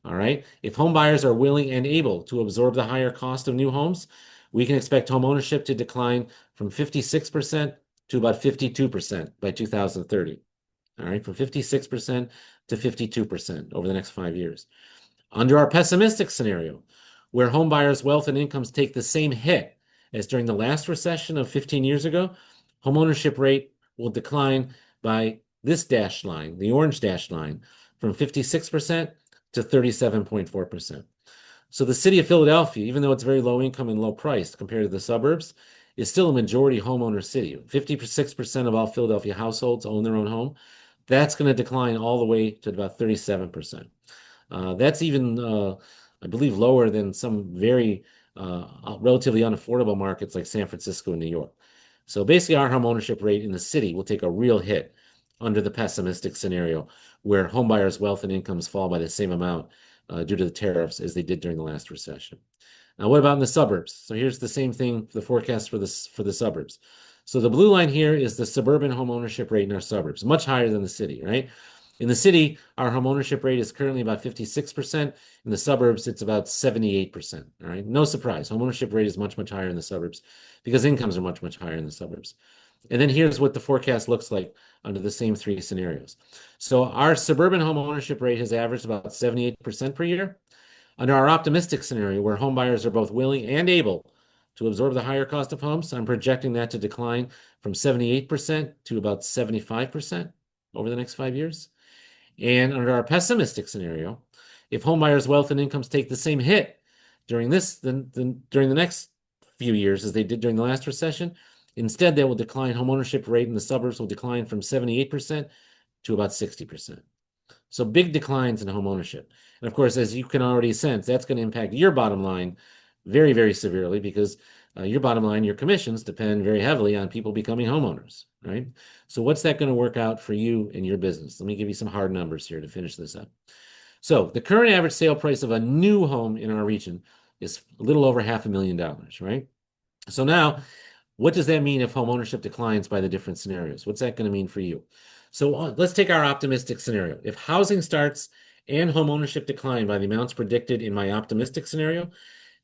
all right, if home buyers are willing and able to absorb the higher cost of new homes, we can expect home ownership to decline from 56% to about 52% by 2030. All right, from 56% to 52% over the next 5 years. Under our pessimistic scenario, where home buyers' wealth and incomes take the same hit as during the last recession of 15 years ago, home ownership rate will decline by this dashed line, the orange dashed line, from 56% to 37.4%. So the city of Philadelphia, even though it's very low income and low priced compared to the suburbs, is still a majority homeowner city. 56% of all Philadelphia households own their own home. That's going to decline all the way to about 37%. That's even, I believe, lower than some very relatively unaffordable markets like San Francisco and New York. So basically, our home ownership rate in the city will take a real hit under the pessimistic scenario where homebuyers' wealth and incomes fall by the same amount due to the tariffs as they did during the last recession. Now, what about in the suburbs? So here's the same thing, the forecast for the suburbs. So the blue line here is the suburban home ownership rate in our suburbs, much higher than the city, right? In the city, our home ownership rate is currently about 56%. In the suburbs, it's about 78%. All right. No surprise. Home ownership rate is much, much higher in the suburbs because incomes are much, much higher in the suburbs. And then here's what the forecast looks like under the same three scenarios. So our suburban home ownership rate has averaged about 78% per year. Under our optimistic scenario, where home buyers are both willing and able to absorb the higher cost of homes, I'm projecting that to decline from 78% to about 75% over the next 5 years. And under our pessimistic scenario, if home buyers' wealth and incomes take the same hit during during the next few years as they did during the last recession, instead they will decline. Home ownership rate in the suburbs will decline from 78% to about 60%. So big declines in home ownership. And of course, as you can already sense, that's going to impact your bottom line very, very severely because your bottom line, your commissions depend very heavily on people becoming homeowners, right? So what's that going to work out for you and your business? Let me give you some hard numbers here to finish this up. So the current average sale price of a new home in our region is a little over $500,000, right? So now, what does that mean if home ownership declines by the different scenarios? What's that going to mean for you? So let's take our optimistic scenario. If housing starts and home ownership decline by the amounts predicted in my optimistic scenario,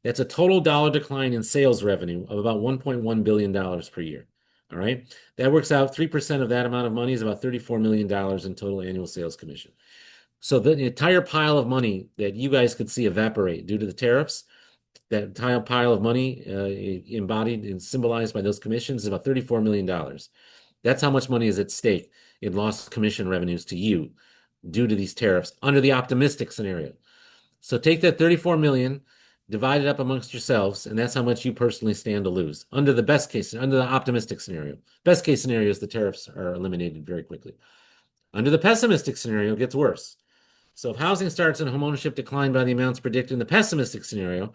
that's a total dollar decline in sales revenue of about $1.1 billion per year. All right. That works out 3% of that amount of money is about $34 million in total annual sales commission. So the entire pile of money that you guys could see evaporate due to the tariffs, that entire pile of money embodied and symbolized by those commissions is about $34 million. That's how much money is at stake in lost commission revenues to you due to these tariffs under the optimistic scenario. So take that 34 million, divide it up amongst yourselves, and that's how much you personally stand to lose under the optimistic scenario. Best case scenario is the tariffs are eliminated very quickly. Under the pessimistic scenario, it gets worse. So if housing starts and homeownership decline by the amounts predicted in the pessimistic scenario,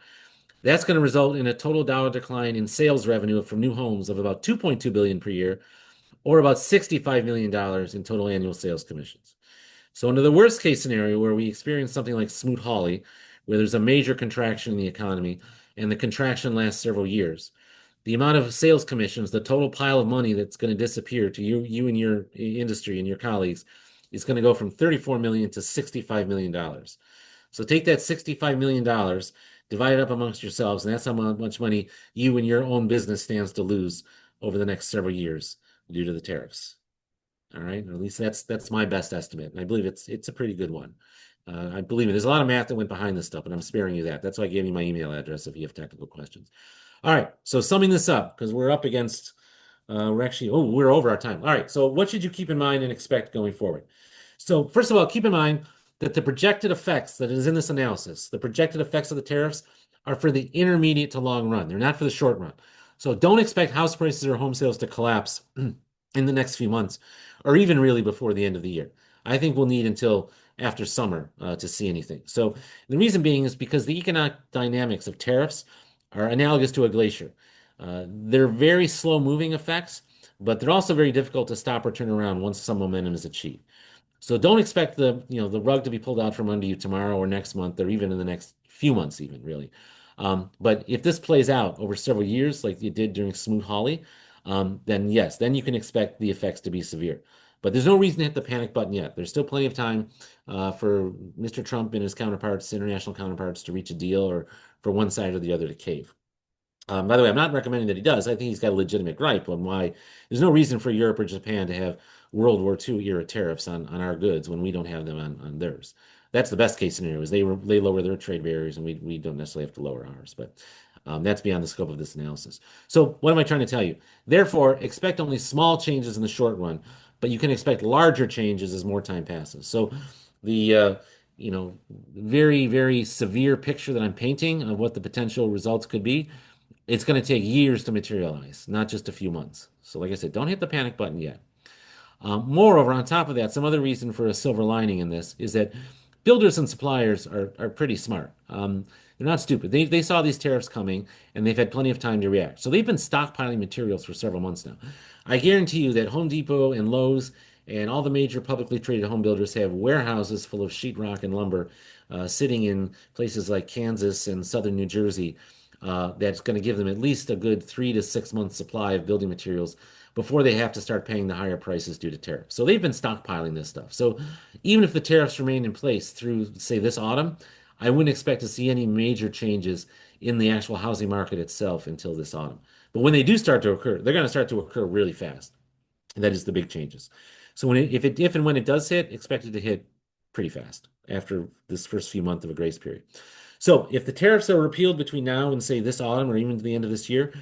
that's going to result in a total dollar decline in sales revenue from new homes of about $2.2 billion per year, or about $65 million in total annual sales commissions. So under the worst case scenario where we experience something like Smoot-Hawley, where there's a major contraction in the economy and the contraction lasts several years, the amount of sales commissions, the total pile of money that's going to disappear to you and your industry and your colleagues is going to go from 34 million to $65 million. So take that $65 million, divide it up amongst yourselves, and that's how much money you and your own business stands to lose over the next several years due to the tariffs. All right, or at least that's my best estimate, and I believe it's a pretty good one. I believe it. There's a lot of math that went behind this stuff, and I'm sparing you that. That's why I gave you my email address if you have technical questions. All right, so summing this up, because we're up against, we're over our time. All right, so what should you keep in mind and expect going forward? So first of all, keep in mind that the projected effects that is in this analysis, the projected effects of the tariffs are for the intermediate to long run. They're not for the short run. So don't expect house prices or home sales to collapse in the next few months, or even really before the end of the year. I think we'll need until after summer to see anything. So the reason being is because the economic dynamics of tariffs are analogous to a glacier. They're very slow moving effects, but they're also very difficult to stop or turn around once some momentum is achieved. So don't expect the rug to be pulled out from under you tomorrow or next month or even in the next few months even really. But if this plays out over several years like you did during Smoot-Hawley, then yes, then you can expect the effects to be severe. But there's no reason to hit the panic button yet. There's still plenty of time for Mr. Trump and his counterparts, international counterparts, to reach a deal or for one side or the other to cave. By the way, I'm not recommending that he does. I think he's got a legitimate gripe on why there's no reason for Europe or Japan to have World War II era tariffs on our goods when we don't have them on theirs. That's the best case scenario is they lower their trade barriers and we don't necessarily have to lower ours. But that's beyond the scope of this analysis. So what am I trying to tell you? Therefore, expect only small changes in the short run, but you can expect larger changes as more time passes. So the very, very severe picture that I'm painting of what the potential results could be, it's going to take years to materialize, not just a few months. So, like I said, don't hit the panic button yet. Moreover, on top of that, some other reason for a silver lining in this is that builders and suppliers are pretty smart. They're not stupid. They saw these tariffs coming and they've had plenty of time to react. So they've been stockpiling materials for several months now. I guarantee you that Home Depot and Lowe's and all the major publicly traded home builders have warehouses full of sheetrock and lumber sitting in places like Kansas and southern New Jersey that's going to give them at least a good 3 to 6 months supply of building materials before they have to start paying the higher prices due to tariffs. So they've been stockpiling this stuff. So even if the tariffs remain in place through, say, this autumn, I wouldn't expect to see any major changes in the actual housing market itself until this autumn. But when they do start to occur, they're going to start to occur really fast. And that is the big changes. So if and when it does hit, expect it to hit pretty fast after this first few months of a grace period. So if the tariffs are repealed between now and say this autumn or even to the end of this year,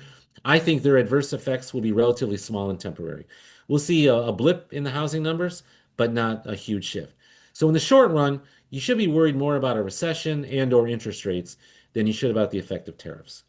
I think their adverse effects will be relatively small and temporary. We'll see a blip in the housing numbers, but not a huge shift. So in the short run, you should be worried more about a recession and or interest rates than you should about the effect of tariffs.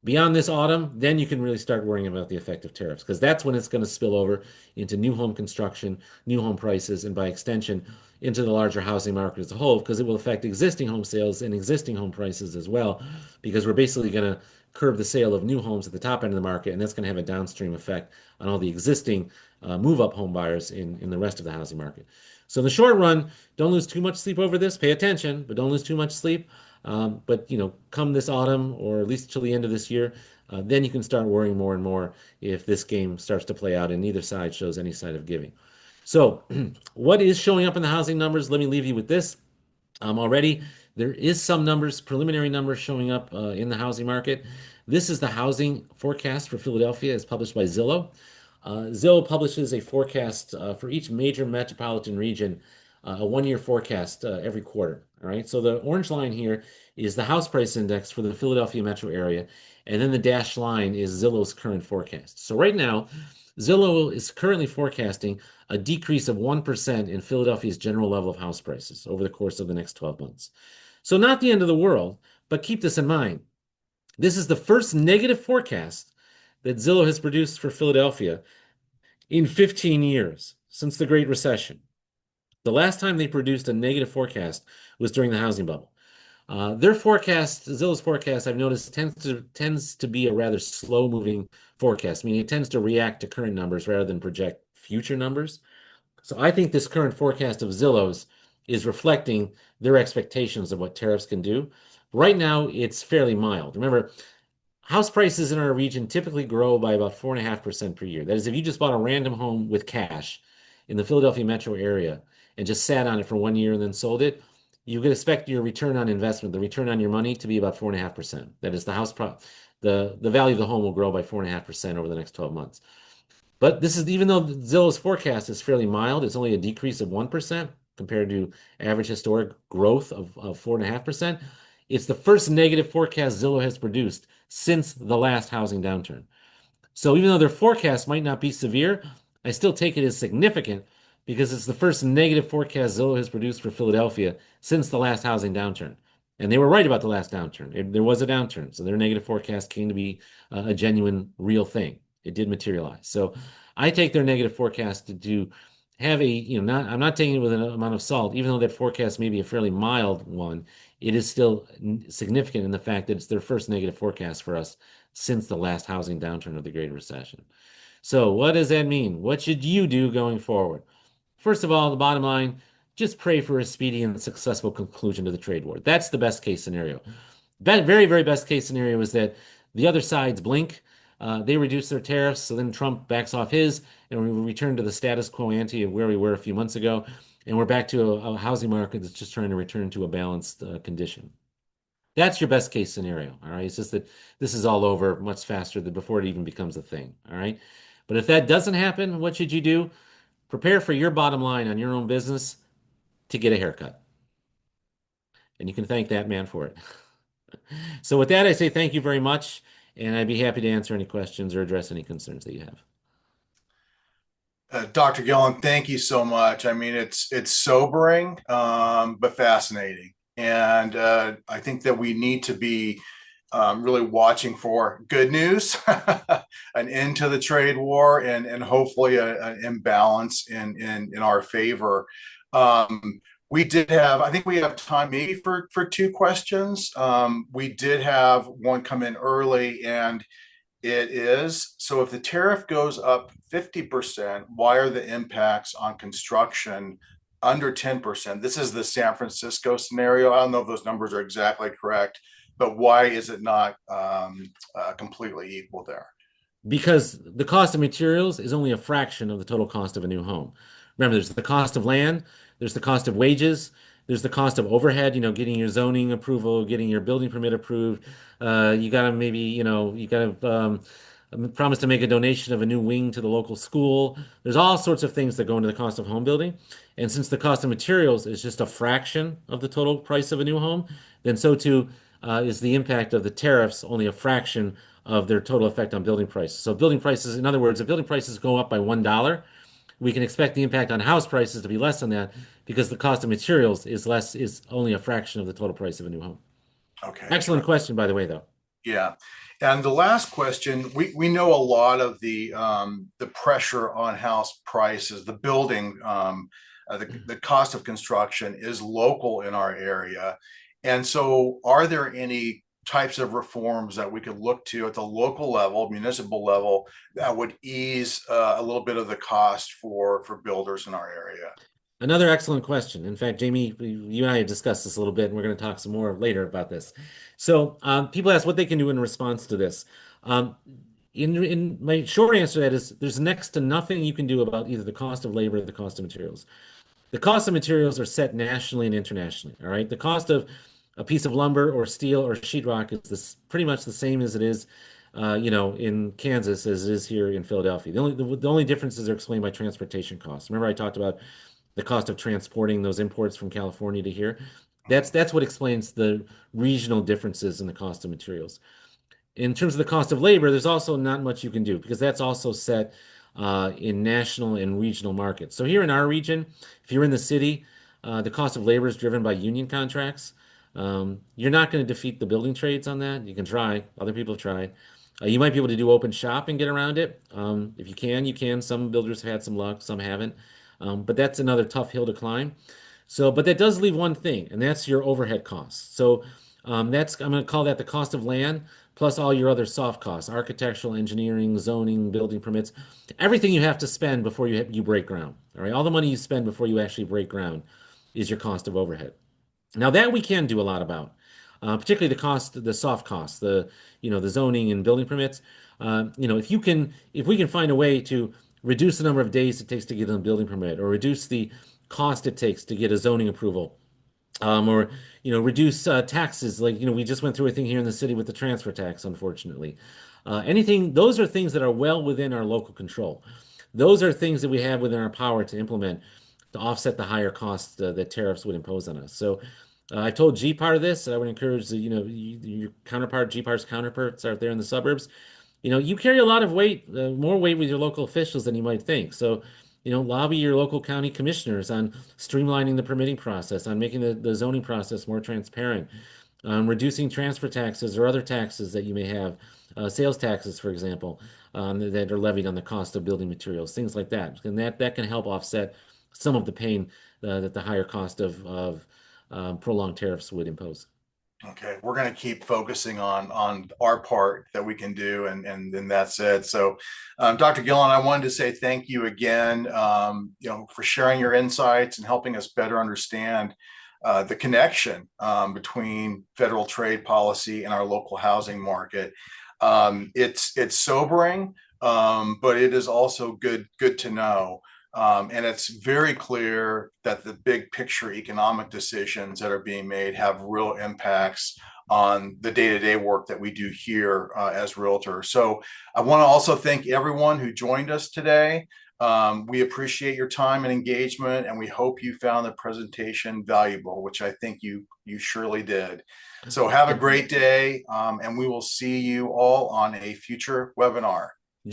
Beyond this autumn, then you can really start worrying about the effect of tariffs because that's when it's going to spill over into new home construction, new home prices, and by extension, into the larger housing market as a whole because it will affect existing home sales and existing home prices as well because we're basically going to curb the sale of new homes at the top end of the market, and that's going to have a downstream effect on all the existing move-up home buyers in the rest of the housing market. So in the short run, don't lose too much sleep over this. Pay attention, but don't lose too much sleep. But come this autumn or at least till the end of this year, then you can start worrying more and more if this game starts to play out and neither side shows any sign of giving. So, what is showing up in the housing numbers? Let me leave you with this. Already, there is some numbers, preliminary numbers showing up in the housing market. This is the housing forecast for Philadelphia, as published by Zillow. Zillow publishes a forecast for each major metropolitan region, a one-year forecast every quarter. All right. So the orange line here is the house price index for the Philadelphia metro area, and then the dashed line is Zillow's current forecast. So right now, Zillow is currently forecasting a decrease of 1% in Philadelphia's general level of house prices over the course of the next 12 months. So not the end of the world, but keep this in mind. This is the first negative forecast that Zillow has produced for Philadelphia in 15 years since the Great Recession. The last time they produced a negative forecast was during the housing bubble. Their forecast, Zillow's forecast, I've noticed tends to be a rather slow-moving forecast, meaning it tends to react to current numbers rather than project future numbers. So I think this current forecast of Zillow's is reflecting their expectations of what tariffs can do. Right now, it's fairly mild. Remember, house prices in our region typically grow by about 4.5% per year. That is, if you just bought a random home with cash in the Philadelphia metro area and just sat on it for 1 year and then sold it, you could expect your return on investment, the return on your money, to be about 4.5%. That is, the value of the home will grow by 4.5% over the next 12 months. But this is even though Zillow's forecast is fairly mild, it's only a decrease of 1% compared to average historic growth of 4.5%. It's the first negative forecast Zillow has produced since the last housing downturn. So even though their forecast might not be severe, I still take it as significant because it's the first negative forecast Zillow has produced for Philadelphia since the last housing downturn. And they were right about the last downturn. There was a downturn, so their negative forecast came to be a genuine, real thing. It did materialize. So I take their negative forecast to have not, I'm not taking it with an amount of salt, even though that forecast may be a fairly mild one. It is still significant in the fact that it's their first negative forecast for us since the last housing downturn of the Great Recession. So, what does that mean? What should you do going forward? First of all, the bottom line, just pray for a speedy and successful conclusion to the trade war. That's the best case scenario. Very, very best case scenario is that the other sides blink, they reduce their tariffs, so then Trump backs off his, and we return to the status quo ante of where we were a few months ago, and we're back to a housing market that's just trying to return to a balanced condition. That's your best case scenario, all right? It's just that this is all over much faster than before it even becomes a thing, all right? But if that doesn't happen, what should you do? Prepare for your bottom line on your own business to get a haircut. And you can thank that man for it. So with that, I say thank you very much, and I'd be happy to answer any questions or address any concerns that you have. Dr. Gillen, thank you so much. I mean, it's sobering, but fascinating. And I think that we need to be really watching for good news, an end to the trade war, and hopefully an imbalance in our favor. We did have, I think we have time maybe for two questions. We did have one come in early, and it is, so if the tariff goes up 50%, why are the impacts on construction under 10%? This is the San Francisco scenario. I don't know if those numbers are exactly correct, but why is it not completely equal there? Because the cost of materials is only a fraction of the total cost of a new home. Remember, there's the cost of land, there's the cost of wages, there's the cost of overhead, getting your zoning approval, getting your building permit approved. You got to maybe, you got to promise to make a donation of a new wing to the local school. There's all sorts of things that go into the cost of home building. And since the cost of materials is just a fraction of the total price of a new home, then so too is the impact of the tariffs only a fraction of their total effect on building prices. So building prices, in other words, if building prices go up by $1, we can expect the impact on house prices to be less than that because the cost of materials is only a fraction of the total price of a new home. Okay, Excellent question, by the way, though. yeah. And the last question, we know a lot of the pressure on house prices, the building, the cost of construction is local in our area. And so are there any types of reforms that we could look to at the local level, municipal level, that would ease a little bit of the cost for builders in our area? Another excellent question. In fact, Jamie, you and I have discussed this a little bit, and we're going to talk some more later about this. So, people ask what they can do in response to this. Um, in my short answer to that is there's next to nothing you can do about either the cost of labor or the cost of materials. The cost of materials are set nationally and internationally. All right. The cost of a piece of lumber or steel or sheetrock is pretty much the same as it is, in Kansas as it is here in Philadelphia. The only differences are explained by transportation costs. Remember, I talked about the cost of transporting those imports from California to here. That's what explains the regional differences in the cost of materials. In terms of the cost of labor, there's also not much you can do because that's also set in national and regional markets. So here in our region, if you're in the city, the cost of labor is driven by union contracts. You're not going to defeat the building trades on that. You can try. Other people have tried. You might be able to do open shop and get around it. If you can, you can. Some builders have had some luck, some haven't. But that's another tough hill to climb. So, but that does leave one thing, and that's your overhead costs. So, I'm going to call that the cost of land plus all your other soft costs, architectural, engineering, zoning, building permits, everything you have to spend before you break ground. All right, all the money you spend before you actually break ground is your cost of overhead. Now that we can do a lot about, particularly the cost, the soft costs, the zoning and building permits. If we can find a way to reduce the number of days it takes to get a building permit, or reduce the cost it takes to get a zoning approval, or reduce taxes. Like we just went through a thing here in the city with the transfer tax, unfortunately. Anything, those are things that are well within our local control. Those are things that we have within our power to implement to offset the higher costs that tariffs would impose on us. So I've told GPAR this. I would encourage your counterpart, GPAR's counterparts out there in the suburbs. You carry a lot of weight, more weight with your local officials than you might think. So, lobby your local county commissioners on streamlining the permitting process, on making the zoning process more transparent, on reducing transfer taxes or other taxes that you may have, sales taxes, for example, that are levied on the cost of building materials, things like that. And that can help offset some of the pain that the higher cost of prolonged tariffs would impose. Okay, we're going to keep focusing on our part that we can do, and then that's it. So, Dr. Gillen, I wanted to say thank you again, for sharing your insights and helping us better understand the connection between federal trade policy and our local housing market. It's sobering, but it is also good to know. And it's very clear that the big picture economic decisions that are being made have real impacts on the day-to-day work that we do here as realtors. So I want to also thank everyone who joined us today. We appreciate your time and engagement, and we hope you found the presentation valuable, which I think you surely did. So have a great day, and we will see you all on a future webinar.